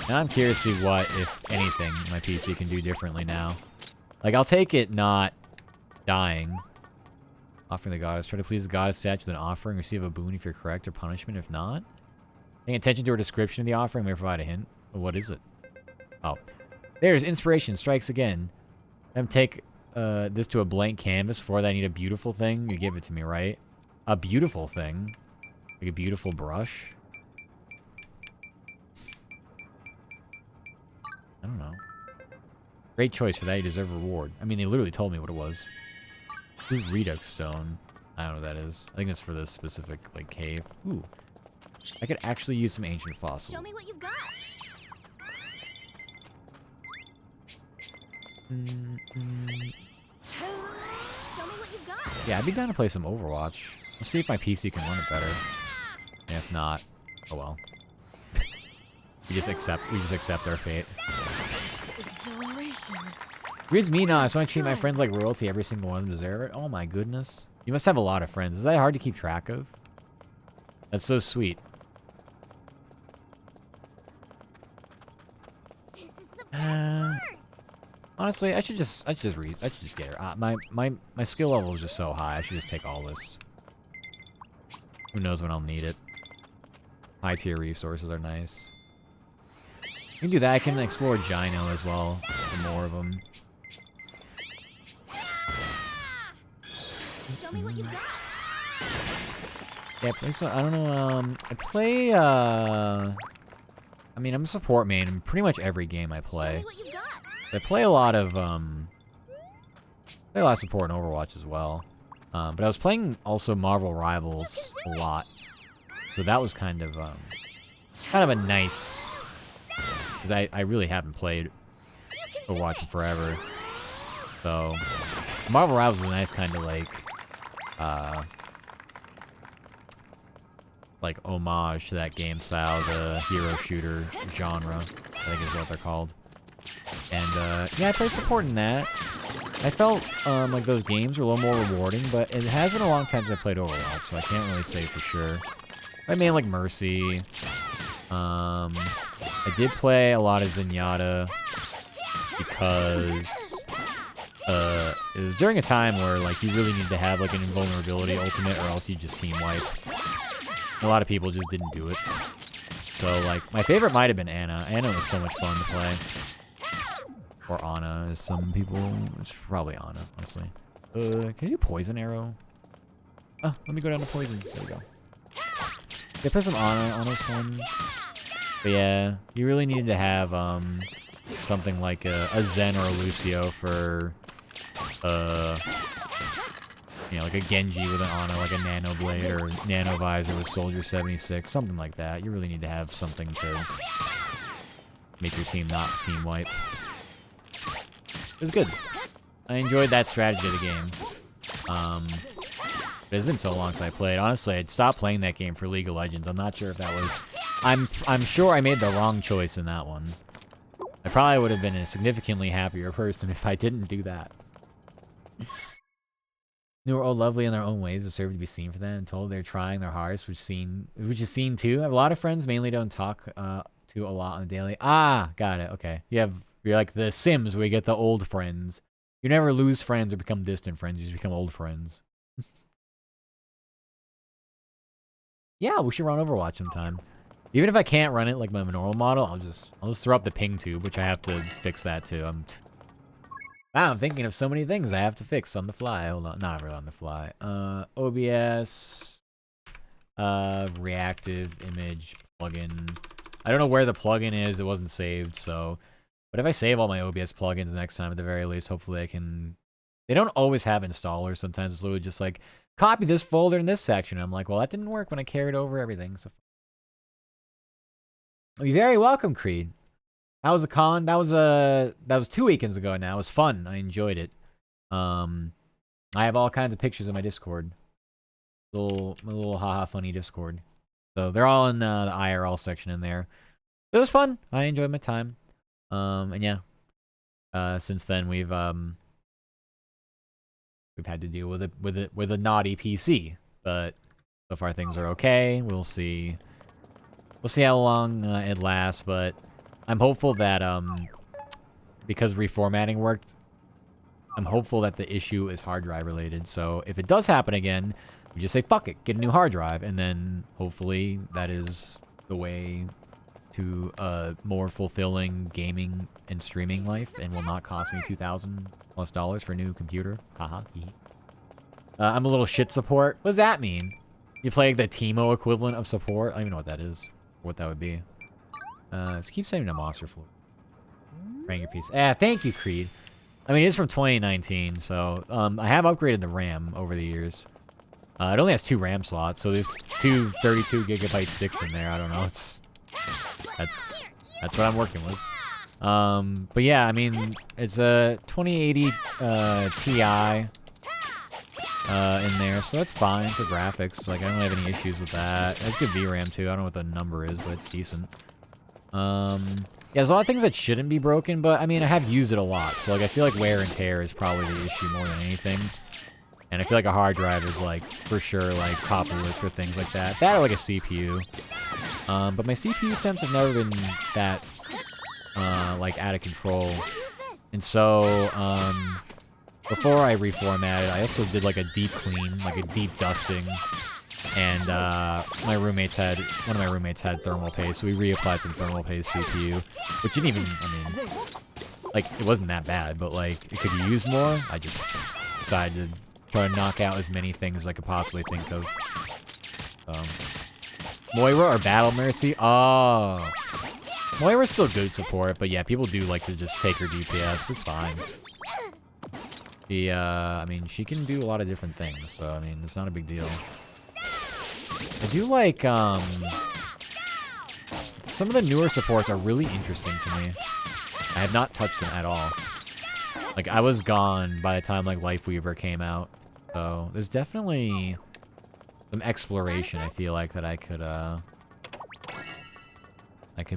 now I'm curious to see what, if anything, my PC can do differently now. Like, I'll take it not dying. Offering the goddess. Try to please the goddess statue with an offering. Receive a boon if you're correct, or punishment if not. Paying attention to her description of the offering may provide a hint. Well, what is it? Oh. There's inspiration. Strikes again. Take this to a blank canvas. For that, I need a beautiful thing. You give it to me, right? A beautiful thing? Like a beautiful brush? I don't know. Great choice. For that, you deserve a reward. I mean, they literally told me what it was. Ooh, Redux Stone. I don't know what that is. I think it's for this specific, like, cave. Ooh. I could actually use some ancient fossils. Show me what you've got. Show me what you've got. Yeah, I'd be down to play some Overwatch. Let's see if my PC can run it better. And if not, oh well. we just accept our fate. Exhilaration. Reads me now. I just want to treat my friends like royalty. Every single one of them deserve it. Oh my goodness. You must have a lot of friends. Is that hard to keep track of? That's so sweet. This is the best part. Honestly, I should just get her. My skill level is just so high. I should just take all this. Who knows when I'll need it. High tier resources are nice. You can do that. I can explore Gyno as well. For more of them. Show me what you've got. Yeah, I don't know, I play, I mean, I'm a support main in pretty much every game I Show play. me what you've got. I play a lot of support in Overwatch as well. But I was playing also Marvel Rivals a lot. So that was kind of a nice, because I really haven't played Overwatch in forever. So, Marvel Rivals was a nice kind of like homage to that game style, the hero shooter genre, I think is what they're called. And yeah, I played support in that. I felt like those games were a little more rewarding, but it has been a long time since I played Overwatch, so I can't really say for sure. I mean, like Mercy. I did play a lot of Zenyatta because it was during a time where like you really needed to have like an invulnerability ultimate, or else you just team wipe. A lot of people just didn't do it. So like my favorite might have been Ana. Ana was so much fun to play. Or Ana, as some people. It's probably Ana, honestly. Can you do poison arrow? Oh, let me go down to poison. There we go. Yeah, put some Ana on this one. But yeah, you really needed to have something like a Zen or a Lucio for you know, like a Genji with an Ana, like a Nano Blade or Nano Visor with Soldier 76, something like that. You really need to have something to make your team not team wipe. It was good. I enjoyed that strategy of the game. It's been so long since I played. Honestly, I'd stopped playing that game for League of Legends. I'm not sure if that was... I'm sure I made the wrong choice in that one. I probably would have been a significantly happier person if I didn't do that. New or old lovely in their own ways deserve to be seen for them and told they're trying their hardest, which is seen too. I have a lot of friends, mainly don't talk to a lot on the daily. Ah, got it. Okay. You're like the Sims where you get the old friends. You never lose friends or become distant friends, you just become old friends. Yeah, we should run Overwatch sometime. Even if I can't run it like my normal model, I'll just throw up the ping tube, which I have to fix that too. I'm thinking of so many things I have to fix on the fly. Hold on, not really on the fly. OBS, reactive image plugin. I don't know where the plugin is. It wasn't saved, so. But if I save all my OBS plugins next time, at the very least, hopefully I can. They don't always have installers. Sometimes it's literally just like copy this folder in this section. I'm like, well, that didn't work when I carried over everything. So. You're very welcome, Creed. How was the con? That was 2 weekends ago now. It was fun. I enjoyed it. I have all kinds of pictures in my Discord. My little haha funny Discord. So they're all in the IRL section in there. It was fun. I enjoyed my time. And yeah. Since then we've had to deal with a naughty PC, but so far things are okay. We'll see how long it lasts, but I'm hopeful that because reformatting worked, I'm hopeful that the issue is hard drive related. So if it does happen again, we just say fuck it, get a new hard drive, and then hopefully that is the way to a more fulfilling gaming and streaming life, and will not cost me $2,000+ for a new computer. Haha. I'm a little shit support. What does that mean? You play like the Teemo equivalent of support? I don't even know what that is. Or what that would be. Just keep sending a monster floor. Bring your piece. Thank you, Creed. I mean, it is from 2019, so I have upgraded the RAM over the years. It only has 2 RAM slots, so there's 2 32GB sticks in there. I don't know. That's what I'm working with. But yeah, I mean, it's a 2080 Ti in there, so that's fine for graphics. Like, I don't have any issues with that. It has good VRAM too. I don't know what the number is, but it's decent. Yeah, there's a lot of things that shouldn't be broken, but I mean, I have used it a lot, so like I feel like wear and tear is probably the issue more than anything. And I feel like a hard drive is like for sure like top of the list for things like that. That or like a CPU. But my CPU temps have never been that like out of control. And so before I reformatted, I also did like a deep clean, like a deep dusting. And one of my roommates had thermal paste, so we reapplied some thermal paste CPU, which didn't even, I mean, like, it wasn't that bad, but like, it could be used more. I just decided to try to knock out as many things as I could possibly think of. Moira or Battle Mercy? Oh, Moira's still good support, but yeah, people do like to just take her DPS. It's fine. I mean, she can do a lot of different things, so I mean, it's not a big deal. I do like, some of the newer supports are really interesting to me. I have not touched them at all. Like, I was gone by the time, like, Lifeweaver came out. So, there's definitely some exploration, I feel like, that I could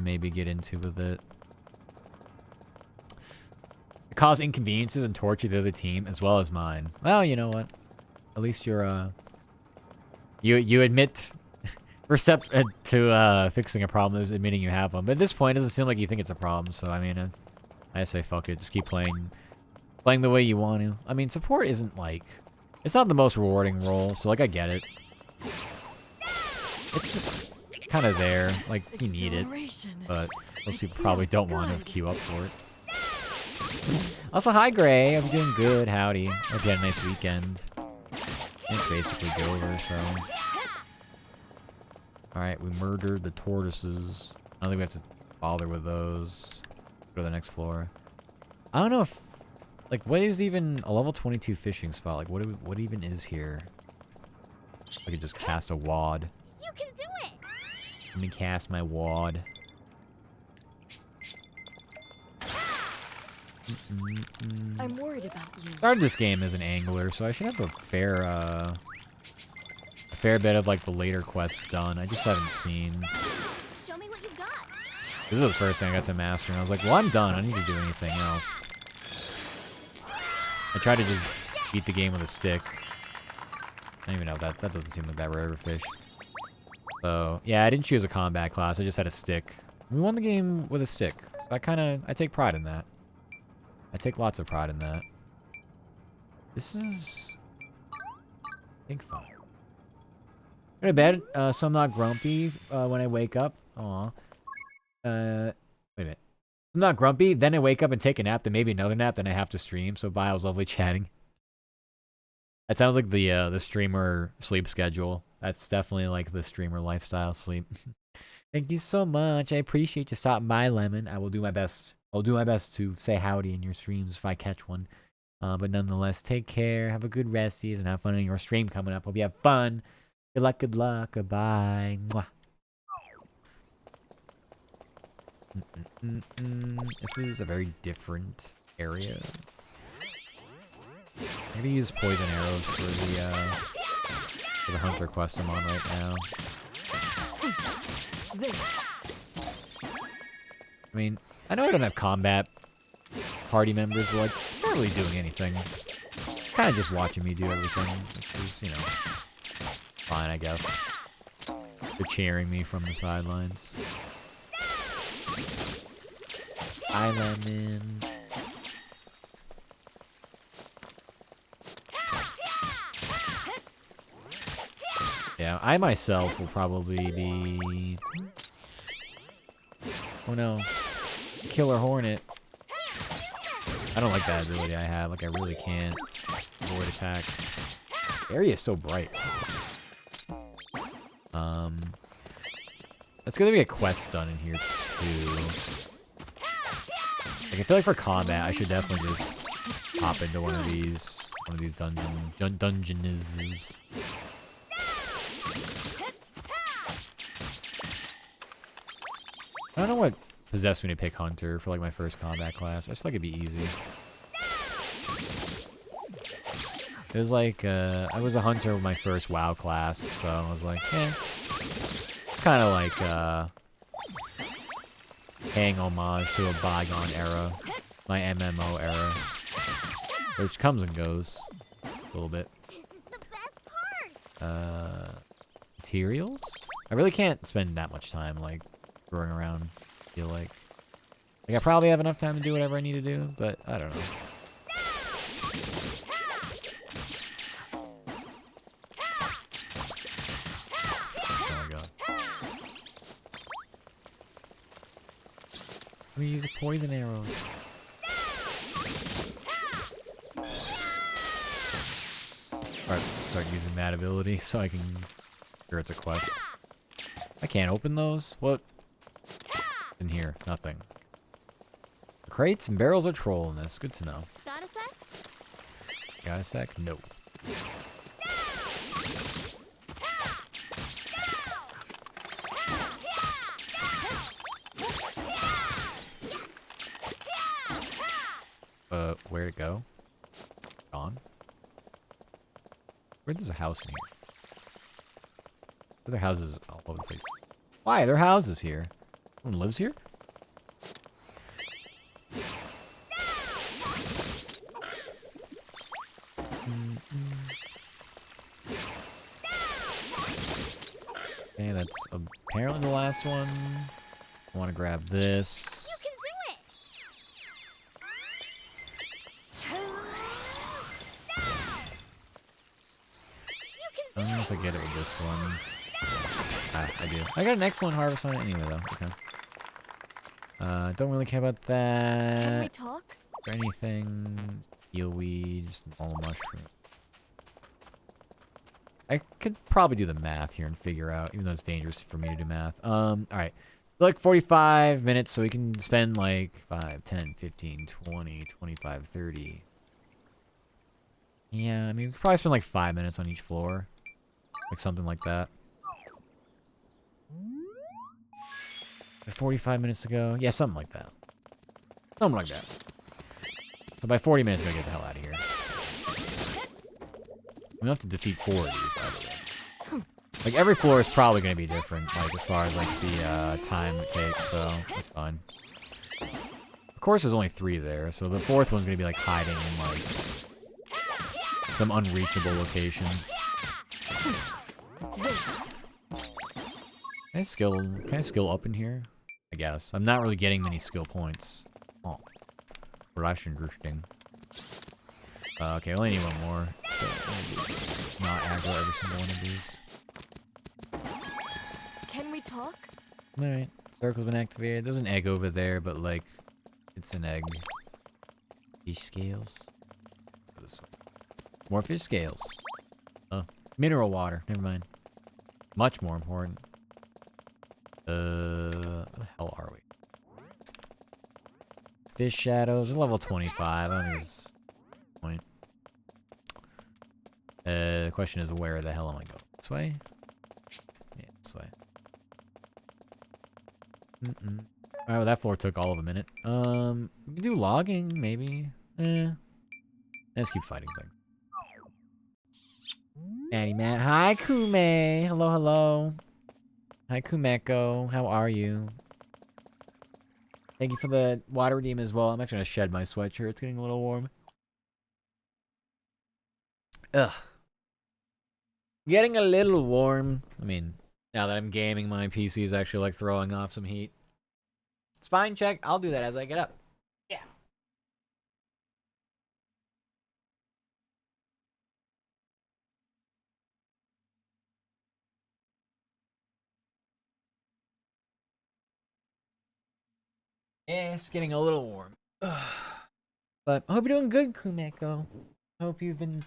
maybe get into with it. It caused inconveniences and torture to the other team, as well as mine. Well, you know what? At least you're, You admit, first step to fixing a problem is admitting you have one. But at this point, it doesn't seem like you think it's a problem. So I mean, I say fuck it, just keep playing the way you want to. I mean, support isn't like, it's not the most rewarding role. So like, I get it. It's just kind of there, like you need it, but most people probably don't want to queue up for it. Also, hi Gray. Hope you're doing good. Howdy. Hope you had a nice weekend. It's basically over, so. Alright, we murdered the tortoises. I don't think we have to bother with those. Go to the next floor. I don't know if... Like, what is even a level 22 fishing spot? Like, what even is here? I could just cast a wad. You can do it. Let me cast my wad. I'm worried about you. Started this game as an angler, so I should have a fair bit of like the later quests done. I just haven't seen. Show me what you've got. This is the first thing I got to master, and I was like, well, I'm done. I don't need to do anything else. I tried to just beat the game with a stick. I don't even know that doesn't seem like that rare of a fish. So yeah, I didn't choose a combat class. I just had a stick. We won the game with a stick. So I take pride in that. I take lots of pride in that. This is, I think, fun. Go to bed, so I'm not grumpy when I wake up. Aw. Wait a minute. I'm not grumpy, then I wake up and take a nap, then maybe another nap, then I have to stream. So bye, it was lovely chatting. That sounds like the streamer sleep schedule. That's definitely like the streamer lifestyle sleep. Thank you so much. I appreciate you stopping by, Lemon. I will do my best. I'll do my best to say howdy in your streams if I catch one. But nonetheless, take care. Have a good resties and have fun in your stream coming up. Hope you have fun. Good luck, good luck. Goodbye. Mwah. This is a very different area. Maybe use poison arrows for the hunter quest I'm on right now. I mean, I know I don't have combat party members, but like, they're not really doing anything. Kind of just watching me do everything, which is, you know, fine, I guess. They're cheering me from the sidelines. Hi, Lemon. Yeah, I myself will probably be... Oh no. Killer Hornet. I don't like that ability I have. Like, I really can't avoid attacks. The area is so bright. That's gonna be a quest done in here, too. Like, I feel like for combat, I should definitely just hop into one of these dungeons. I don't know what possessed me to pick Hunter for like my first combat class. I just feel like it'd be easy. It was like, I was a Hunter with my first WoW class, so I was like, eh. It's kind of like, paying homage to a bygone era. My MMO era. Which comes and goes. A little bit. This is the best part. Materials? I really can't spend that much time, like, going around, I feel like. Like, I probably have enough time to do whatever I need to do, but I don't know. Oh my god. Let me use the poison arrows. Alright, start using that ability so I can... Sure, it's a quest. I can't open those? What? In here, nothing. The crates and barrels are trolling this. Good to know. Got a sec? Got a sec? No. Where'd it go? Gone? Where there's a house in here? There are houses all over the place. Why? There are houses here. Someone lives here? Okay, that's apparently the last one. I want to grab this. You can do it. I don't know if I get it with this one. Ah, I do. I got an excellent harvest on it anyway, though. Okay. Don't really care about Can we that. talk? there anything? Eelweed, just normal mushroom. I could probably do the math here and figure out, even though it's dangerous for me to do math. Alright. Like 45 minutes, so we can spend like 5, 10, 15, 20, 25, 30. Yeah, I mean, we could probably spend like 5 minutes on each floor. Like something like that. 45 minutes ago? Yeah, something like that. Something like that. So by 40 minutes, we're gonna get the hell out of here. We have to defeat 4 of these, by the way. Like, every floor is probably gonna be different, like, as far as, like, the, time it takes, so that's fine. Of course, there's only 3 there, so the 4th one's gonna be, like, hiding in, like, some unreachable location. Can I skill up in here? I guess. I'm not really getting many skill points. Oh. Interesting. Okay, I only need one more. So not aggro every single one of these. Can we talk? Alright. Circle's been activated. There's an egg over there, but like it's an egg. Fish scales. Go this way. More fish scales. Oh. Mineral water. Never mind. Much more important. Where the hell are we? Fish shadows. Level 25. I don't think it's the point. The question is, where the hell am I going? This way? Yeah, this way. Alright, well, that floor took all of a minute. We can do logging, maybe. Let's keep fighting things. Daddy Matt. Hi, Kume. Hello, hello. Hi, Kumeko. How are you? Thank you for the water redeem as well. I'm actually gonna shed my sweatshirt. It's getting a little warm. Ugh. Getting a little warm. I mean, now that I'm gaming, my PC is actually like throwing off some heat. Spine check. I'll do that as I get up. Yeah. Yeah, it's getting a little warm. Ugh. But I hope you're doing good, Kumeko. Hope you've been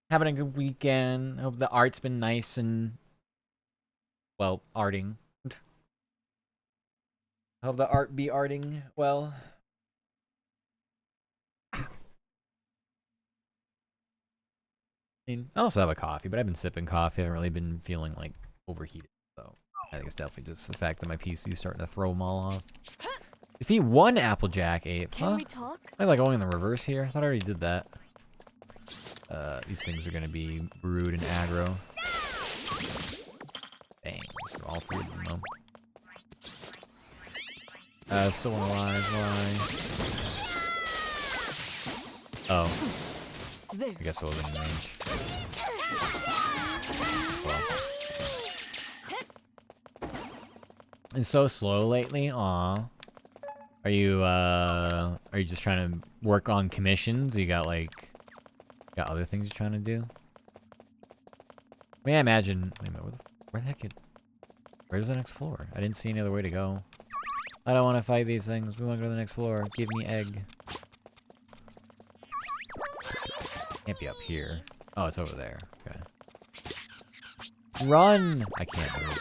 having a good weekend. Hope the art's been nice and, well, arting. Hope the art be arting well. I mean, I also have a coffee, but I've been sipping coffee. I haven't really been feeling, like, overheated. So I think it's definitely just the fact that my PC is starting to throw them all off. Defeat 1 Applejack ape. Can we talk? I like going in the reverse here. I thought I already did that. These things are gonna be rude and aggro. Dang, these are all 3 of them though. Still one alive, why? Oh. I guess I wasn't in range. Well. It's so slow lately, aw. Are you just trying to work on commissions? You got got other things you're trying to do? I mean, I imagine, wait a minute, where the heck where's the next floor? I didn't see any other way to go. I don't want to fight these things. We want to go to the next floor. Give me egg. Can't be up here. Oh, it's over there. Okay. Run! I can't move.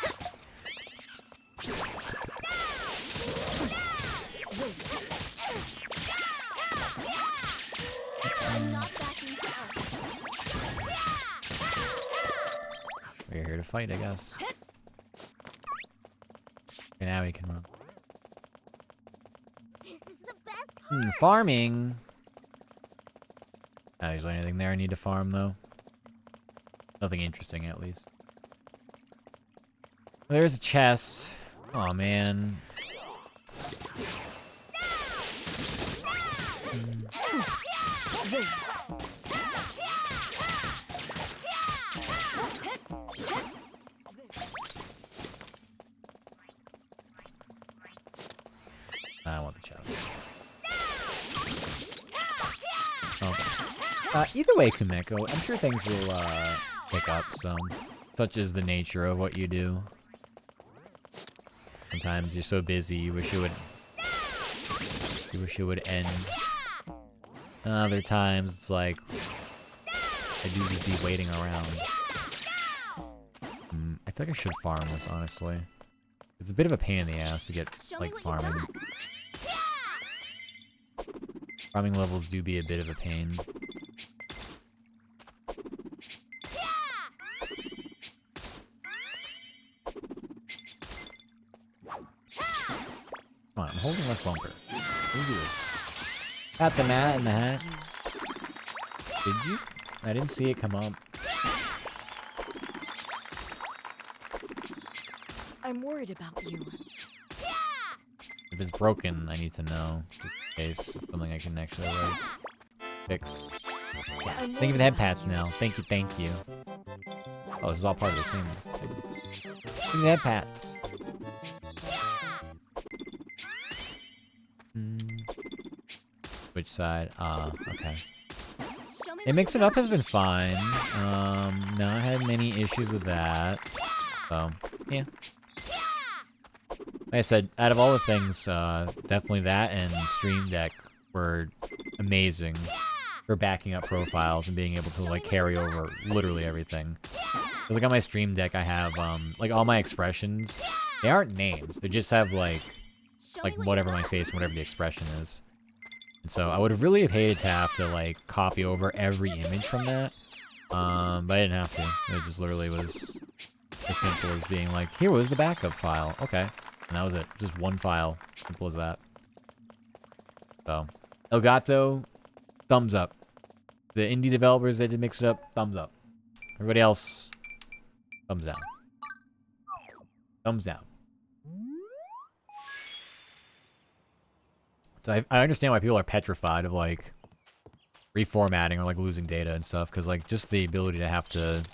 We're here to fight, I guess. Okay, now we can run. This is the best part. Farming. Not usually anything there I need to farm, though. Nothing interesting, at least. There's a chest. Oh man. I want the chest. Oh. Either way, Kumeko, I'm sure things will pick up some. Such is the nature of what you do. Sometimes you're so busy, you wish you would You wish it would end. Other times it's like I do just be waiting around. I feel like I should farm this, honestly. It's a bit of a pain in the ass to get like farming. Farming levels do be a bit of a pain. Come on, I'm holding left bumper. Let me do this. Got the mat in the hat. Did you? I didn't see it come up. I'm worried about you. If it's broken, I need to know. Just in case it's something I can actually like fix. Yeah. Thank you for the head pats now. Thank you, thank you. Oh, this is all part of the same thing. Thank you for the head pats. Which side? Okay. It mixing up has been fine. Not had many issues with that. So, yeah. Like I said, out of all the things, definitely that and Stream Deck were amazing for backing up profiles and being able to like carry over literally everything. Cause like on my Stream Deck, I have like all my expressions. They aren't names. They just have like whatever my face and whatever the expression is. And so I would have really hated to have to like copy over every image from that. But I didn't have to. It just literally was as simple as being like, here was the backup file. Okay. And that was it. Just one file. Simple as that. So, Elgato, thumbs up. The indie developers that did mix it up, thumbs up. Everybody else, thumbs down. Thumbs down. So I understand why people are petrified of, like, reformatting or, like, losing data and stuff. Because, like, just the ability to have to...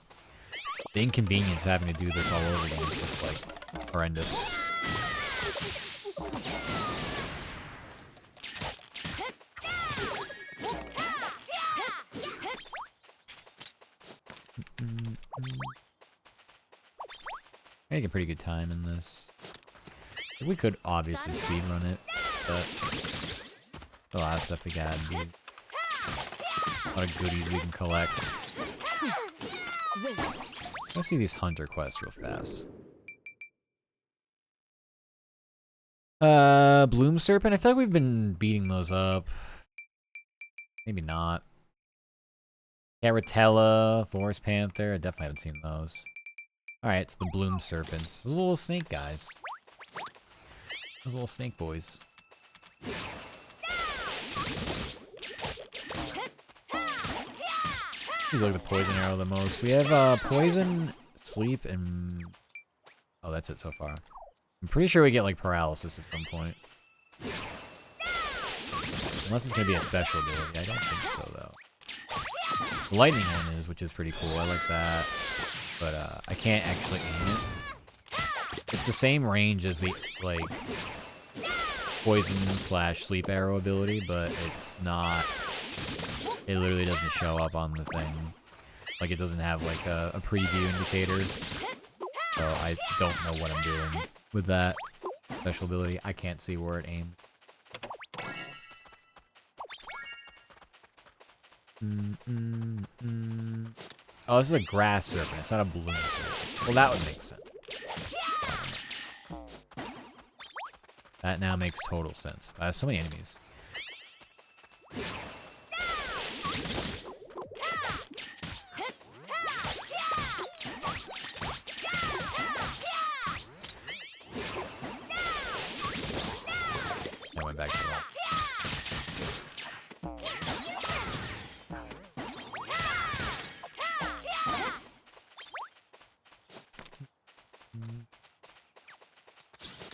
The inconvenience of having to do this all over again is just, like, horrendous. I make a pretty good time in this. We could obviously speedrun it, but a lot of stuff we got, dude. A lot of goodies we can collect. Let's see these hunter quests real fast. Bloom Serpent. I feel like we've been beating those up. Maybe not. Caratella, Forest Panther. I definitely haven't seen those. Alright, it's the Bloom Serpents. Those little snake guys. Those little snake boys. We like the poison arrow the most. We have poison, sleep, and... Oh, that's it so far. I'm pretty sure we get like paralysis at some point. Unless it's gonna be a special ability. I don't think so though. The lightning one is, which is pretty cool. I like that. But I can't actually aim it. It's the same range as the like poison / sleep arrow ability, but it's not. It literally doesn't show up on the thing. Like it doesn't have like a preview indicator. So I don't know what I'm doing with that special ability. I can't see where it aimed. Oh, this is a grass serpent. It's not a bloom serpent. Well, that would make sense. That now makes total sense. So many enemies. I went back to that.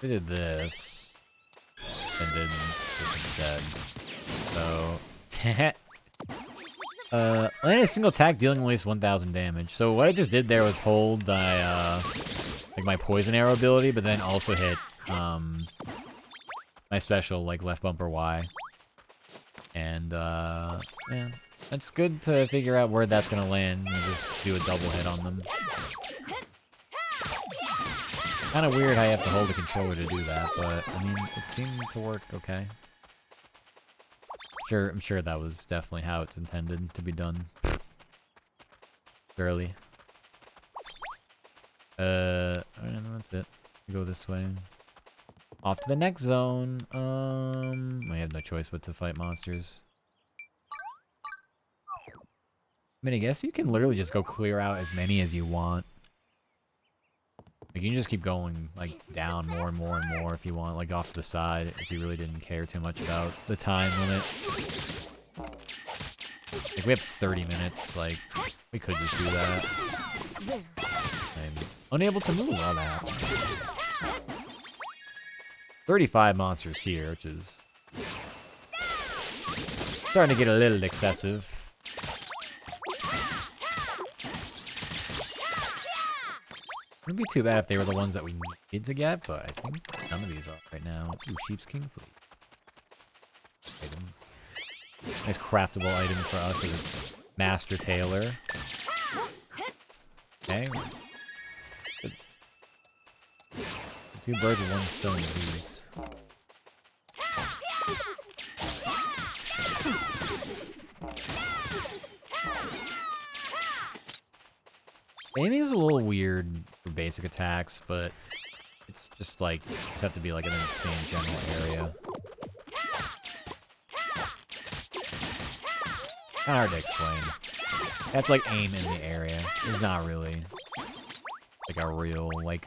We did this, and did this instead. So, land a single attack dealing at least 1,000 damage. So what I just did there was hold my, like my poison arrow ability, but then also hit, my special, like left bumper Y. And, yeah, that's good to figure out where that's gonna land and just do a double hit on them. Kind of weird how you have to hold the controller to do that, but I mean, it seemed to work okay. I'm sure that was definitely how it's intended to be done. Barely. Alright, that's it. Go this way. Off to the next zone. I have no choice but to fight monsters. I mean, I guess you can literally just go clear out as many as you want. Like, you can just keep going, like, down more and more and more if you want, like, off to the side, if you really didn't care too much about the time limit. Like, we have 30 minutes, like, we could just do that. I'm unable to move all that. 35 monsters here, which is starting to get a little excessive. Wouldn't be too bad if they were the ones that we needed to get, but I think none of these are right now. Ooh, Sheep's King Fleet. Item. Nice craftable item for us as a master tailor. Okay. Good. Two birds with one stone with these. Aiming is a little weird for basic attacks, but it's just like, you just have to be like in the same general area. Kinda hard to explain. You have to like aim in the area. It's not really like a real like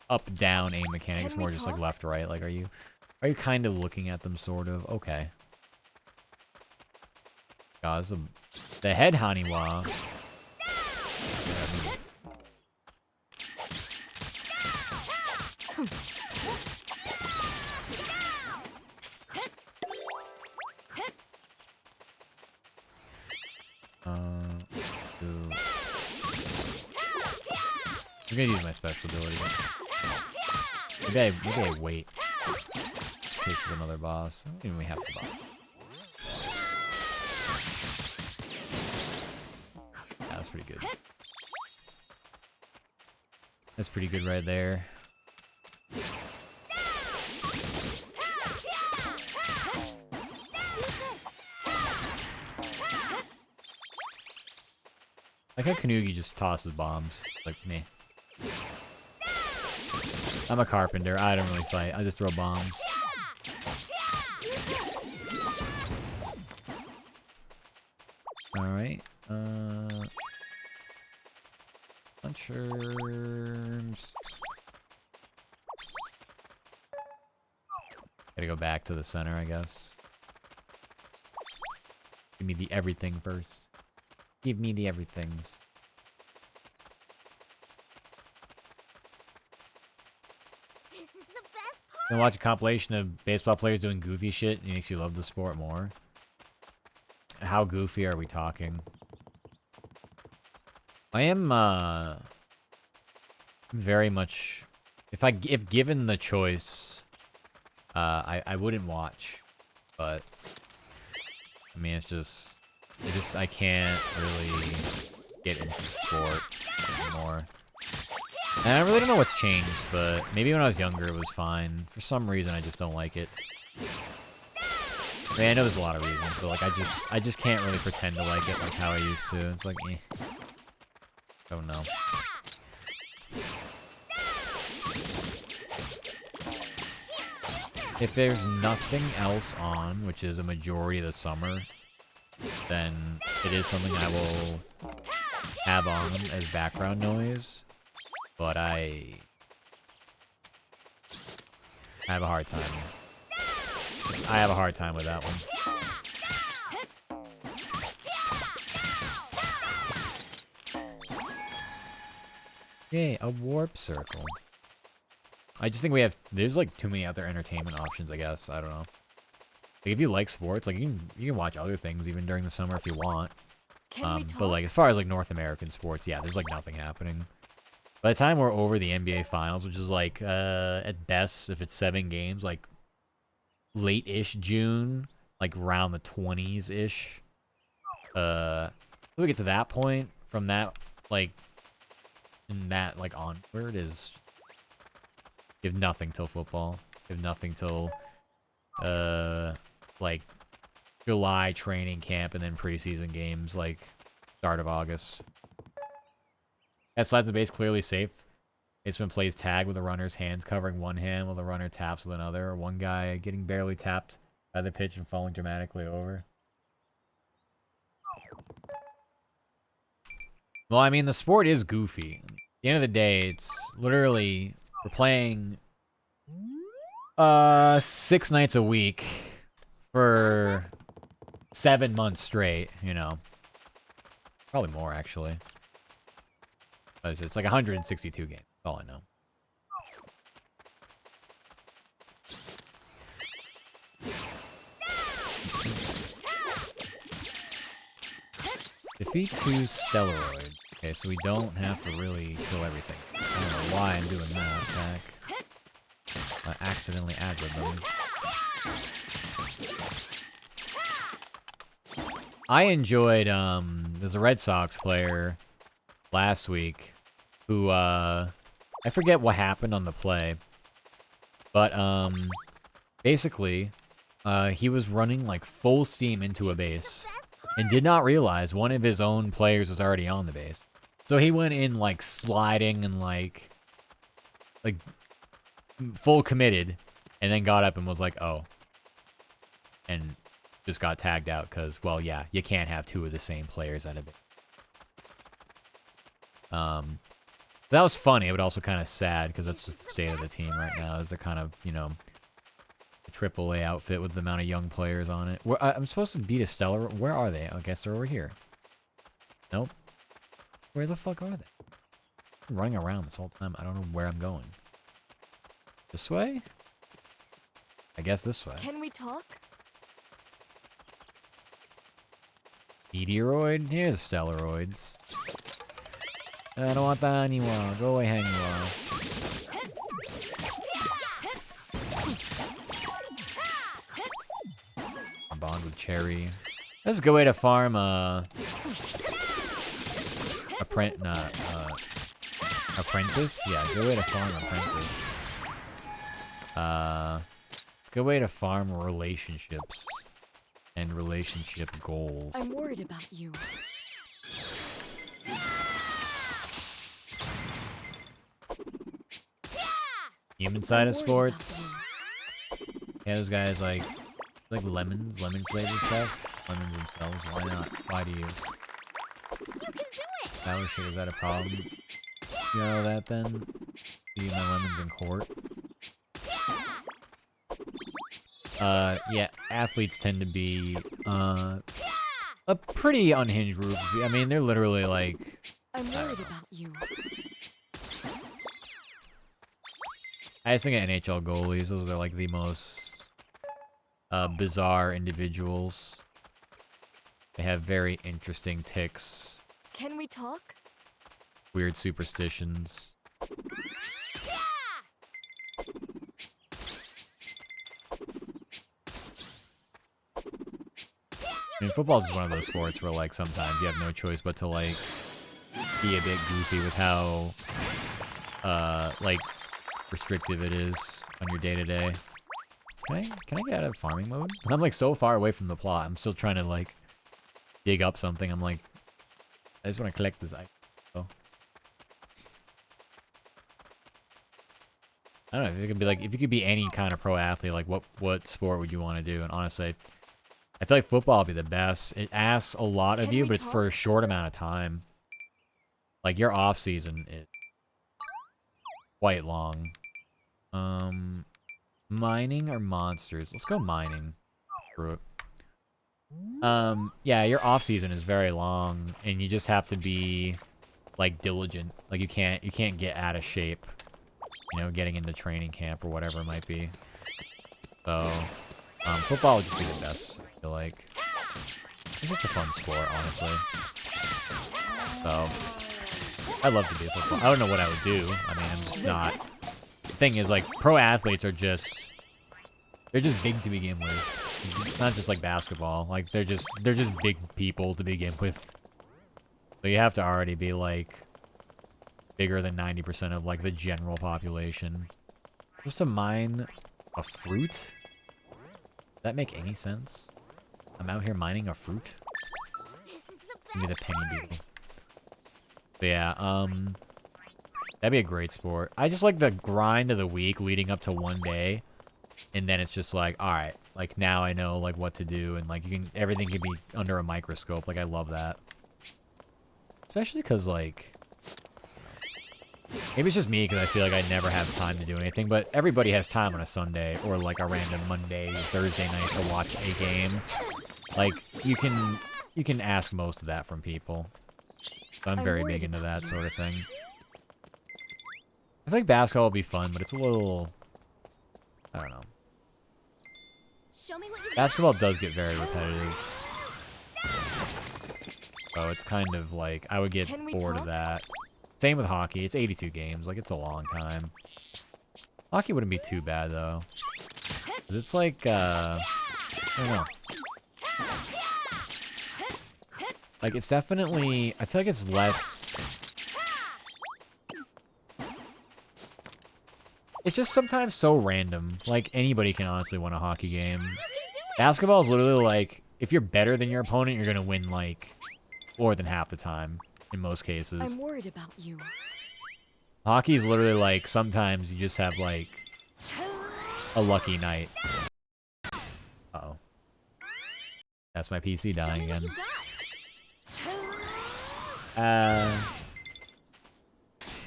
up-down aim mechanic. It's more just like left-right. Like, are you kind of looking at them, sort of? Okay. God, this is the head Haniwa. I'm gonna use my special ability. Maybe I wait. In case it's another boss. I don't even we have to boss. Yeah, that's pretty good. That's pretty good right there. Like how Kanugi just tosses bombs. Like me. I'm a carpenter. I don't really fight. I just throw bombs. Alright. Punchers. Gotta go back to the center, I guess. Give me the everything first. Give me the everythings. You watch a compilation of baseball players doing goofy shit, it makes you love the sport more. How goofy are we talking? I am, very much... If given the choice, I wouldn't watch. But, I mean, it's just... I can't really get into sport anymore. And I really don't know what's changed, but maybe when I was younger it was fine. For some reason I just don't like it. I mean, I know there's a lot of reasons, but like I just can't really pretend to like it like how I used to. It's like, eh. Don't know. If there's nothing else on, which is a majority of the summer, then it is something I will have on as background noise. But I have a hard time. I have a hard time with that one. Yay, a warp circle. I just think there's like too many other entertainment options, I guess. I don't know. Like, if you like sports, like you can watch other things even during the summer if you want. But like as far as like North American sports, yeah, there's like nothing happening. By the time we're over the NBA Finals, which is like, at best, if it's 7 games, like, late-ish June, like, around the 20s-ish. If we get to that point, from that, like, onward is... You have nothing till football. You have nothing till, like, July training camp and then preseason games like start of August. That side of the base clearly safe. Baseman plays tag with the runner's hands covering one hand while the runner taps with another, or one guy getting barely tapped by the pitch and falling dramatically over. Well, I mean, the sport is goofy. At the end of the day, it's literally we're playing 6 nights a week for 7 months straight, you know. Probably more, actually. It's like 162 games. That's all I know. Defeat 2 Stellaroid. Okay, so we don't have to really kill everything. I don't know why I'm doing that attack. I accidentally aggroed them. I enjoyed, there's a Red Sox player last week who, I forget what happened on the play, but, basically, he was running, like, full steam into a base and did not realize one of his own players was already on the base. So he went in, like, sliding and, like, full committed, and then got up and was like, oh. And just got tagged out because, well, yeah, you can't have 2 of the same players at a base. That was funny, but also kind of sad because that's just the state of the team right now. Is they're kind of, you know, a AAA outfit with the amount of young players on it. I'm supposed to beat a Stellar. Where are they? I guess they're over here. Nope. Where the fuck are they? I'm running around this whole time. I don't know where I'm going. This way? I guess this way. Can we talk? Meteoroid? Here's Stellaroids. I don't want that anymore. Go away, Hangwell. Bond with Cherry. That's a good way to farm apprentice? Yeah, good way to farm apprentice. Good way to farm relationships and relationship goals. I'm worried about you. Human side of I'm worried sports. about Yeah, those guys like lemon flavored stuff. Lemons themselves. Why not? Why do you? You can do it. Scholarship, is that a problem? You know that then? Do you know lemons in court? Yeah, athletes tend to be, a pretty unhinged group. I mean, they're literally like... I'm worried about you. I just think of NHL goalies. Those are like the most, bizarre individuals. They have very interesting tics. Can we talk? Weird superstitions. I mean, football is just one of those sports where, like, sometimes you have no choice but to, like, be a bit goofy with how, like, restrictive it is on your day-to-day. Can I get out of farming mode? I'm, like, so far away from the plot. I'm still trying to, like, dig up something. I'm like, I just want to collect this item. So. I don't know, if it could be, like, if you could be any kind of pro athlete, like, what sport would you want to do? And honestly, I feel like football would be the best. It asks a lot of you, but it's for a short amount of time. Like, your off-season is quite long. Mining or monsters? Let's go mining. Screw it. Yeah, your off-season is very long, and you just have to be, like, diligent. Like, you can't get out of shape, you know, getting into training camp or whatever it might be. So, football would just be the best, I feel like. It's just a fun sport, honestly. So, I'd love to be a football. I don't know what I would do. I mean, I'm just not... The thing is, like, pro athletes are just... They're just big to begin with. It's not just like basketball. Like, they're just big people to begin with. So you have to already be, like, bigger than 90% of, like, the general population. Just to mine a fruit? Does that make any sense? I'm out here mining a fruit. This is the Give me the best penny part. beetle. But yeah, that'd be a great sport. I just like the grind of the week leading up to one day. And then it's just like, alright, like now I know like what to do and like everything can be under a microscope. Like I love that. Especially because like, maybe it's just me because I feel like I never have time to do anything, but everybody has time on a Sunday or like a random Monday, Thursday night to watch a game. Like you can ask most of that from people. So I'm I'm very worried big into about that you. sort of thing. I think basketball will be fun, but it's a little, I don't know. Show me what you got. Basketball does get very repetitive. So it's kind of like, I would get Can we bored of talk? that. Same with hockey. It's 82 games. Like, it's a long time. Hockey wouldn't be too bad, though. 'Cause it's like, I don't know. Like, it's definitely, I feel like it's less... It's just sometimes so random. Like, anybody can honestly win a hockey game. Basketball is literally like, if you're better than your opponent, you're gonna win, like, more than half the time, in most cases. I'm worried about you. Hockey is literally like, sometimes you just have, like, a lucky night. Uh-oh. That's my PC Show dying me what again. you got.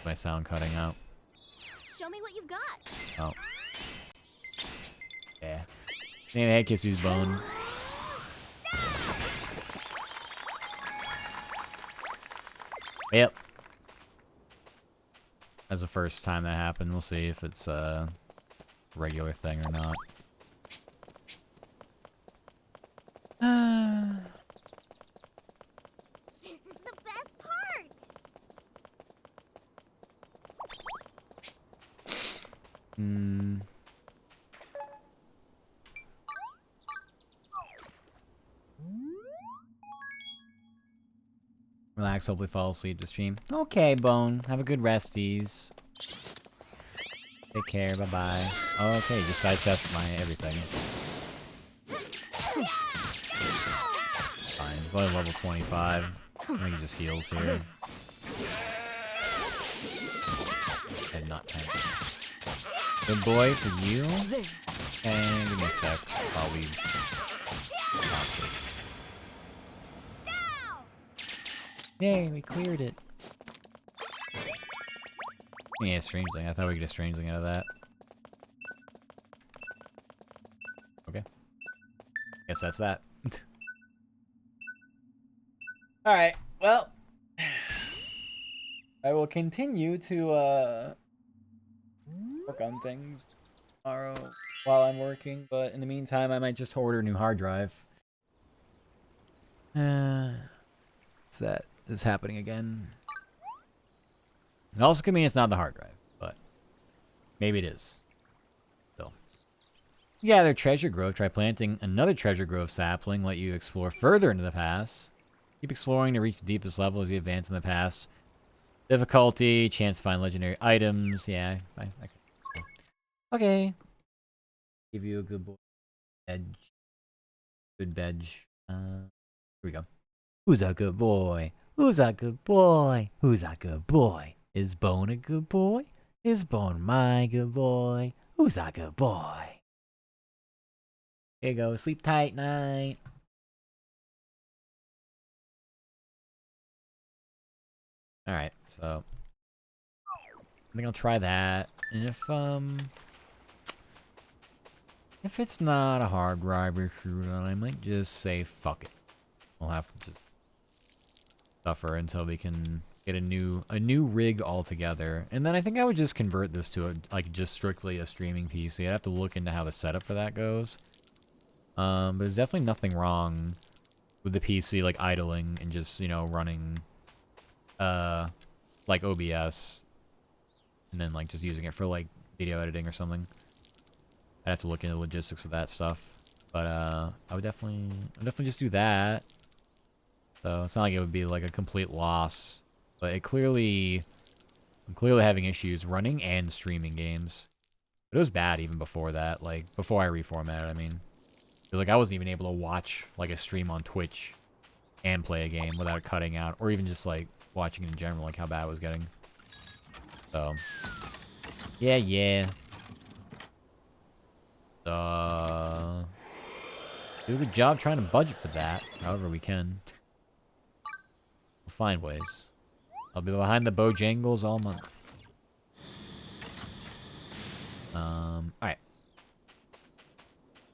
My sound cutting out. Show me what you've got. Oh. Yeah. Maybe I kiss his bone. Yep. That's the first time that happened. We'll see if it's a regular thing or not. This is the best part. Hmm. Relax, hopefully fall asleep to stream. Okay, Bone. Have a good resties. Take care, bye-bye. Okay, just sidesteps my everything. Fine, it's only level 25. I think he just heals here. And not 10. Good boy for you. And give me a sec while we talk this. Yay, we cleared it. Yeah, Strangeling. I thought we could get a Strangeling out of that. Okay. Guess that's that. Alright, well. I will continue to, work on things tomorrow while I'm working, but in the meantime, I might just order a new hard drive. What's that? This is happening again. It also could mean it's not the hard drive, but maybe it is. So, gather treasure grove. Try planting another treasure grove sapling. Let you explore further into the pass. Keep exploring to reach the deepest level as you advance in the pass. Difficulty, chance to find legendary items. Yeah, okay. Give you a good boy. Edge. Good bedge. Here we go. Who's a good boy? Who's a good boy? Who's a good boy? Is Bone a good boy? Is Bone my good boy? Who's a good boy? Here you go. Sleep tight, night. Alright, so I think I'll try that. And if it's not a hard drive recruit on, I might just say fuck it. We'll have to just suffer until we can get a new rig altogether. And then I think I would just convert this to a just strictly a streaming PC. I'd have to look into how the setup for that goes. But there's definitely nothing wrong with the PC like idling and just, you know, running like OBS and then like just using it for like video editing or something. I'd have to look into the logistics of that stuff. But I would definitely just do that. So it's not like it would be like a complete loss. But I'm clearly having issues running and streaming games. But it was bad even before that, like before I reformatted, I mean. Like, I wasn't even able to watch, like, a stream on Twitch and play a game without it cutting out. Or even just, like, watching it in general, like, how bad it was getting. So, yeah. Do a good job trying to budget for that, however we can. We'll find ways. I'll be behind the Bojangles all month. Alright.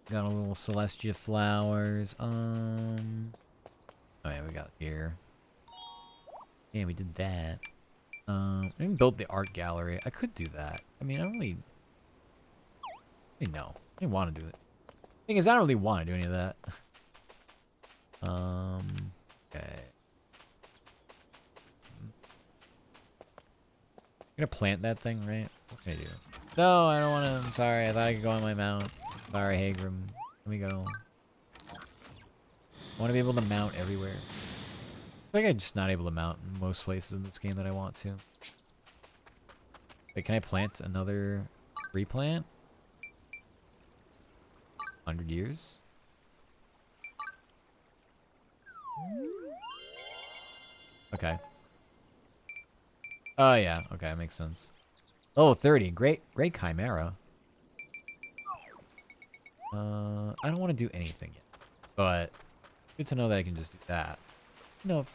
Got a little Celestia flowers. Oh yeah, we got here. Yeah, we did that. I even built the art gallery. I could do that. I mean, I don't really... no. I didn't want to do it. Thing is, I don't really want to do any of that. Okay. I'm gonna plant that thing, right? What can I do? No, I don't want to. I'm sorry. I thought I could go on my mount. Sorry, Hagram. Let me go. I want to be able to mount everywhere. I think I'm just not able to mount in most places in this game that I want to. Wait, can I plant another replant? 100 years? Okay. Oh, yeah. Okay, makes sense. Oh, 30. Great Chimera. I don't want to do anything yet. But, good to know that I can just do that. No.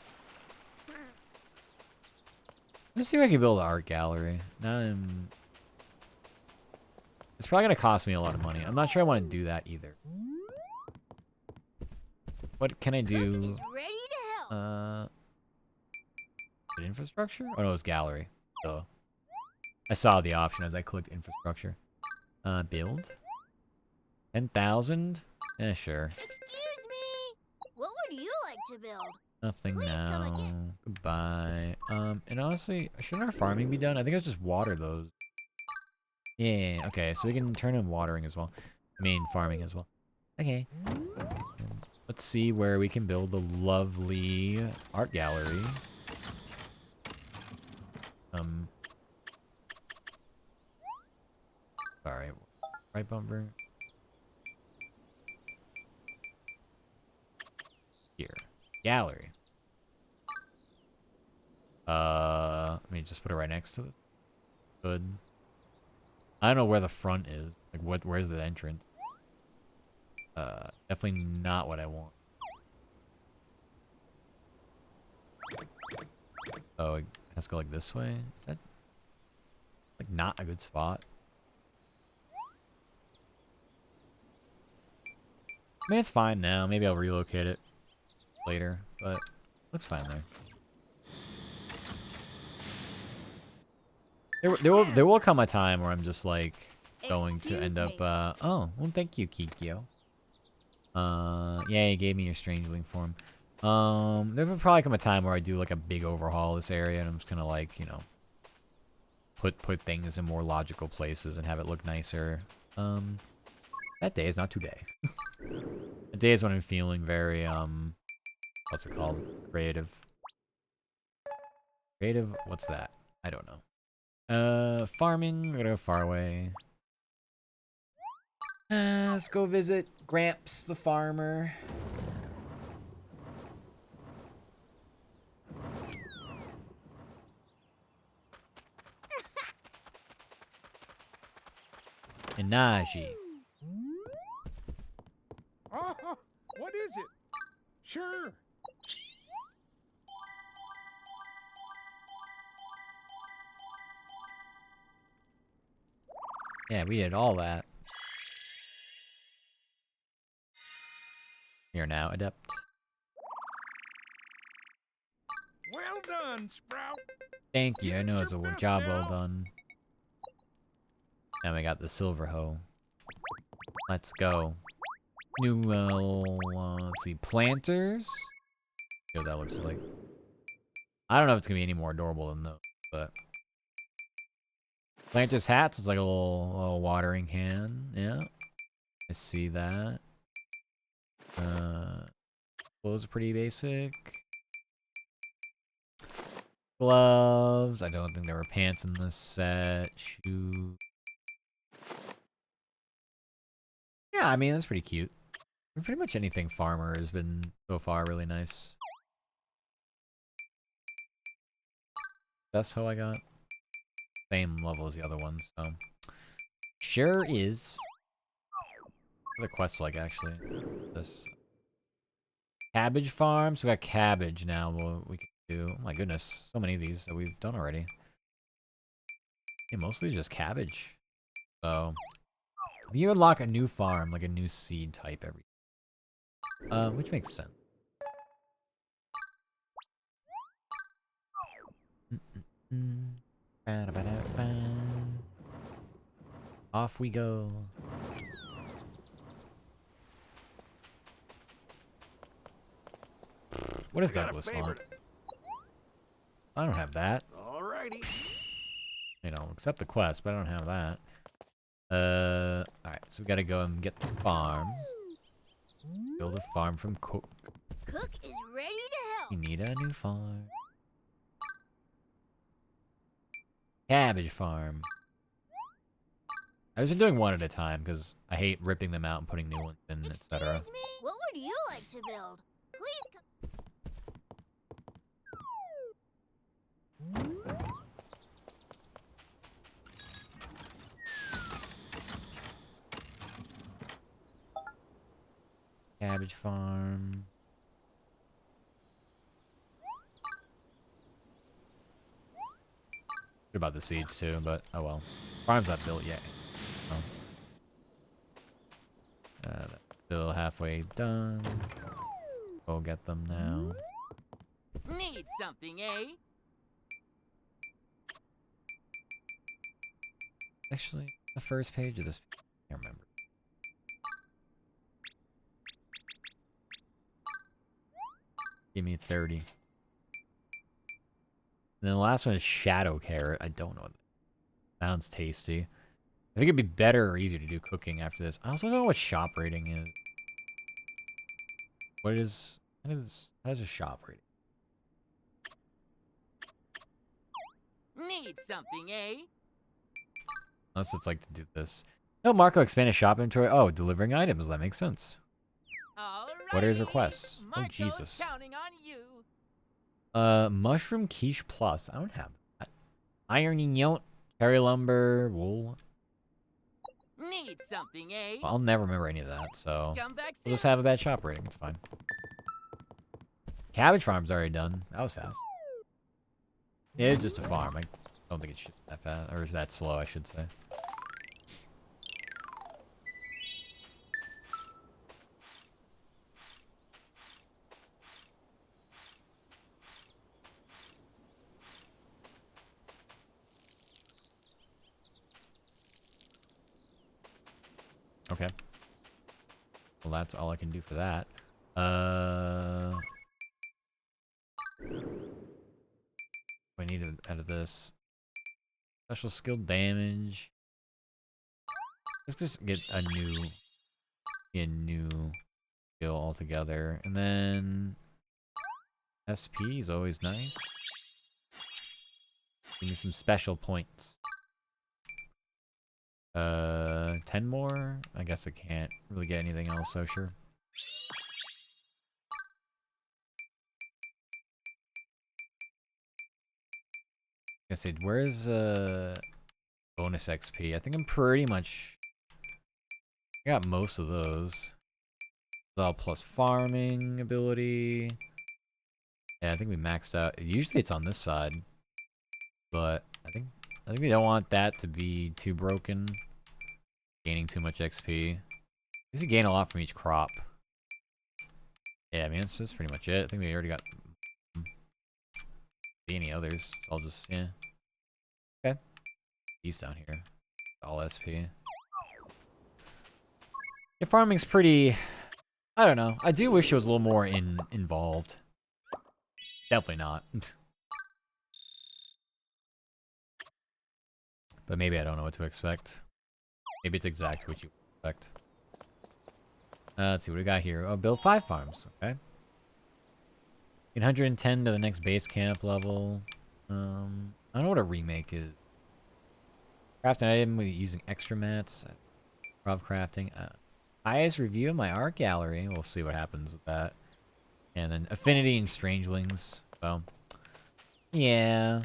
Let's see if I can build an art gallery. Now it's probably going to cost me a lot of money. I'm not sure I want to do that either. What can I do? Cooking is ready to help. Infrastructure? Oh no, it's gallery. So I saw the option as I clicked infrastructure. Build. 10,000? Eh, sure. Excuse me. What would you like to build? Nothing Please come now. again. Goodbye. And honestly, shouldn't our farming be done? I think I just water those. Yeah, okay, so we can turn in watering as well. I mean, farming as well. Okay. Let's see where we can build the lovely art gallery. Sorry. Right bumper. Here. Gallery. Let me just put it right next to this. Good. I don't know where the front is. Like, where's the entrance? Definitely not what I want. Oh, it has to go like this way? Is that, like, not a good spot? I mean, it's fine now. Maybe I'll relocate it later, but looks fine there. There will come a time where I'm just like going to end up. Oh, well, thank you, Kikyo. Yeah, you gave me your strangeling form. There will probably come a time where I do like a big overhaul of this area, and I'm just gonna like, you know, put things in more logical places and have it look nicer. That day is not today. The day is when I'm feeling very what's it called? Creative. Creative? What's that? I don't know. Farming. We're gonna go far away. Let's go visit Gramps the farmer. And Najee. What is it? Sure. Yeah, we did all that. You're now adept. Well done, Sprout. Thank you. I know Here's it's a your best job well now. done. Now we got the silver hoe. Let's go. New, let's see, planters. See what that looks like. I don't know if it's gonna be any more adorable than those, but planters hats. It's like a little watering can. Yeah, I see that. Clothes are pretty basic. Gloves. I don't think there were pants in this set. Shoes. Yeah, I mean that's pretty cute. Pretty much anything farmer has been so far really nice. Best hoe I got. Same level as the other one, so. Sure is. What are the quests like, actually? This. Cabbage farms? We got cabbage now. We can do. Oh my goodness. So many of these that we've done already. Yeah, mostly just cabbage. So. You unlock a new farm, like a new seed type every. Which makes sense. Off we go. What is Douglas want? I don't have that. Alrighty. You know, accept the quest, but I don't have that. Alright, so we gotta go and get the farm. Build a farm from Cook. Cook is ready to help. We need a new farm. Cabbage farm. I've been doing one at a time because I hate ripping them out and putting new ones in, etc. Excuse me? What would you like to build? Please Cabbage farm. Good about the seeds too, but oh well. Farm's not built yet. That's still halfway done. Go get them now. Need something, eh? Actually, the first page of this, I can't remember. Give me 30. And then the last one is Shadow Carrot. I don't know. Sounds tasty. I think it'd be better or easier to do cooking after this. I also don't know what shop rating is. What is... How does a shop rating? Need something, eh? Unless it's like to do this. No, Marco expanded shop inventory. Oh, delivering items. That makes sense. What are his requests? Oh, Jesus. Counting on you. Mushroom quiche plus. I don't have that. Ironing yote, cherry lumber, wool. Need something, eh? I'll never remember any of that, so Come back we'll just soon. have a bad shop rating. It's fine. Cabbage farm's already done. That was fast. Yeah, it's just a farm. I don't think it should be that fast, or is that slow, I should say. Okay. Well, that's all I can do for that. I need to edit this. Special skill damage. Let's just get a new skill altogether. And then SP is always nice. Give me some special points. 10 more? I guess I can't really get anything else, so sure. Like I said, where's bonus XP? I think I'm pretty much... I got most of those. It's all plus farming ability. Yeah, I think we maxed out. Usually it's on this side. But I think we don't want that to be too broken. Gaining too much XP. Because you gain a lot from each crop. Yeah, I mean, that's pretty much it. I think we already got... any others. So I'll just, yeah. Okay. He's down here. All SP. Yeah, farming's pretty... I don't know. I do wish it was a little more involved. Definitely not. But maybe I don't know what to expect. Maybe it's exactly what you expect. Let's see what we got here. Oh, build 5 farms. Okay. 110 to the next base camp level. I don't know what a remake is. Craft an item with using extra mats. Prov crafting. Highest review in my art gallery. We'll see what happens with that. And then Affinity and Strangelings. So, yeah.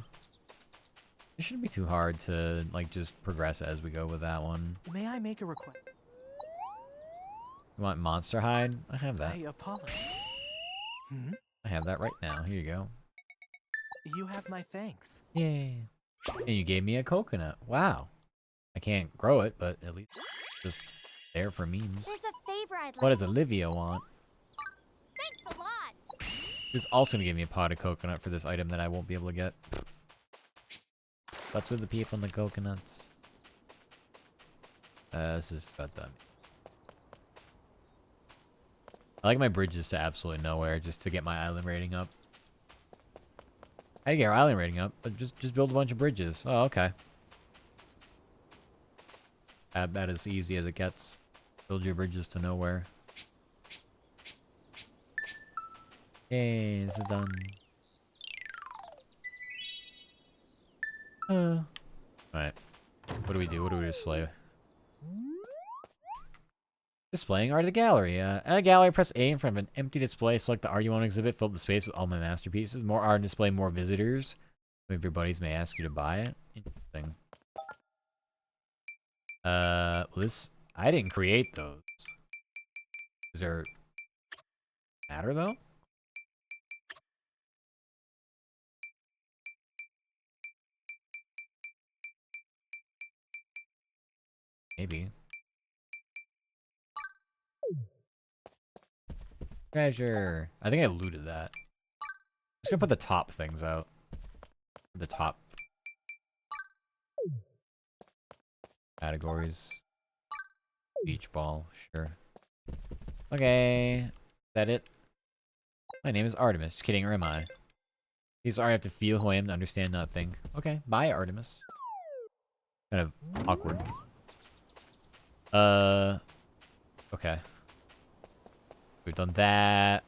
It shouldn't be too hard to, like, just progress as we go with that one. May I make a request? You want Monster Hide? I have that. I apologize. Hmm? I have that right now. Here you go. You have my thanks. Yay. And you gave me a coconut. Wow. I can't grow it, but at least it's just there for memes. There's a favor I'd like. What does Olivia want? Thanks a lot. She's also gonna give me a potted coconut for this item that I won't be able to get. What's with the people and the coconuts? This is about done. I like my bridges to absolutely nowhere just to get my island rating up. How do you get our island rating up? But just build a bunch of bridges. Oh, okay. That is easy as it gets. Build your bridges to nowhere. Yay, this is done. Alright. What do we do? What do we display? Displaying art of the gallery. At a gallery, press A in front of an empty display. Select the art you want to exhibit. Fill up the space with all my masterpieces. More art and display, more visitors. Some of your buddies may ask you to buy it. Interesting. This... I didn't create those. Is there... matter, though? Maybe. Treasure. I think I looted that. I'm just gonna put the top things out. The top categories. Beach ball, sure. Okay. Is that it? My name is Artemis. Just kidding, or am I? These are I have to feel who I am to understand, not think. Okay, bye, Artemis. Kind of awkward. Okay. We've done that.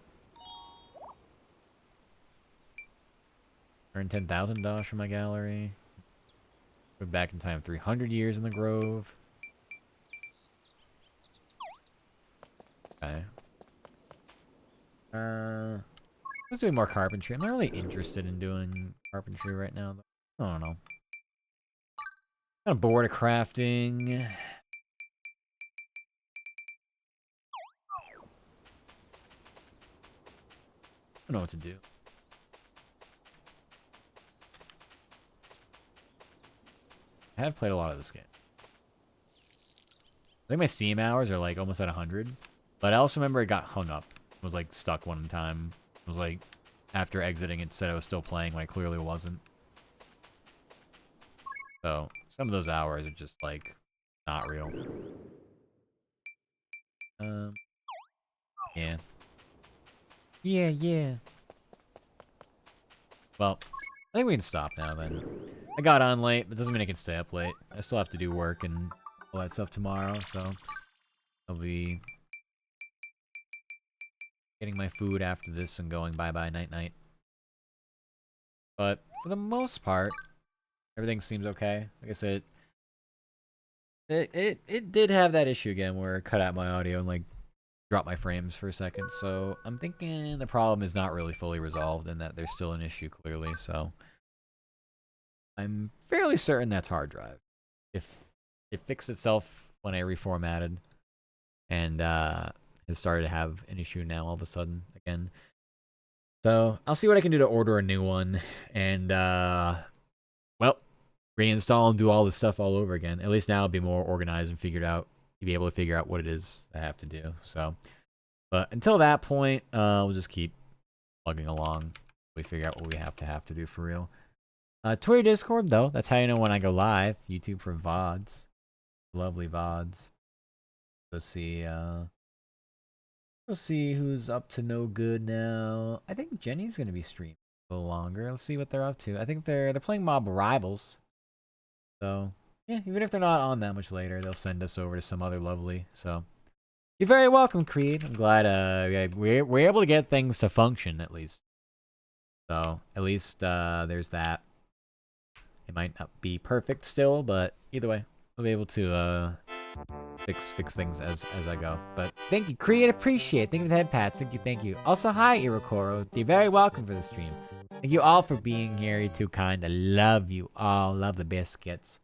Earned $10,000 from my gallery. We're back in time 300 years in the Grove. Okay. Let's do more carpentry. I'm not really interested in doing carpentry right now, though. I don't know. Kind of bored of crafting. I don't know what to do. I have played a lot of this game. I think my Steam hours are like almost at 100. But I also remember it got hung up. It was like stuck one time. It was like after exiting it said I was still playing when I clearly wasn't. So some of those hours are just like not real. Yeah. Yeah. Well, I think we can stop now then. I got on late, but doesn't mean I can stay up late. I still have to do work and all that stuff tomorrow, so I'll be getting my food after this and going bye-bye night-night. But for the most part, everything seems okay. Like I said, it did have that issue again where it cut out my audio and like dropped my frames for a second. So I'm thinking the problem is not really fully resolved and that there's still an issue clearly. So I'm fairly certain that's hard drive. If it fixed itself when I reformatted and has started to have an issue now all of a sudden again. So I'll see what I can do to order a new one and well, reinstall and do all this stuff all over again. At least now I'll be more organized and figured out. You'll be able to figure out what it is I have to do. So, but until that point, we'll just keep plugging along. We figure out what we have to do for real. Twitter, Discord, though. That's how you know when I go live. YouTube for VODs. Lovely VODs. Go see who's up to no good now. I think Jenny's gonna be streaming a little longer. Let's see what they're up to. I think they're playing Mob Rivals. So yeah, even if they're not on that much later, they'll send us over to some other lovely. So you're very welcome, Creed. I'm glad we're able to get things to function at least. So at least there's that. It might not be perfect still, but either way, we'll be able to fix things as I go. But thank you, Create, appreciate. Thank you for the head pats. Thank you. Also, hi, Irokoro. You're very welcome for the stream. Thank you all for being here. You're too kind. I love you all. Love the biscuits.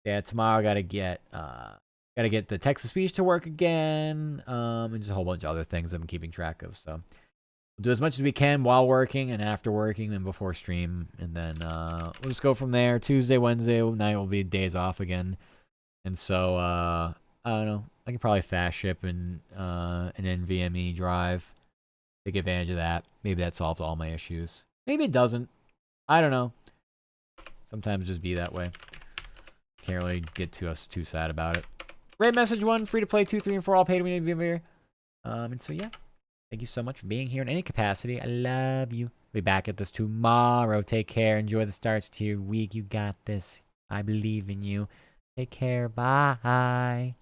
Yeah, tomorrow gotta get the text to speech to work again. And just a whole bunch of other things I'm keeping track of. So we'll do as much as we can while working and after working and before stream, and then we'll just go from there. Tuesday, Wednesday night will be days off again, and so I don't know. I can probably fast ship an NVMe drive. Take advantage of that. Maybe that solves all my issues. Maybe it doesn't. I don't know. Sometimes it just be that way. Can't really get too sad about it. Great message 1, free to play 2, 3, and 4, all paid when you be here. And so yeah, thank you so much for being here in any capacity. I love you. We'll be back at this tomorrow. Take care. Enjoy the starts to your week. You got this. I believe in you. Take care. Bye.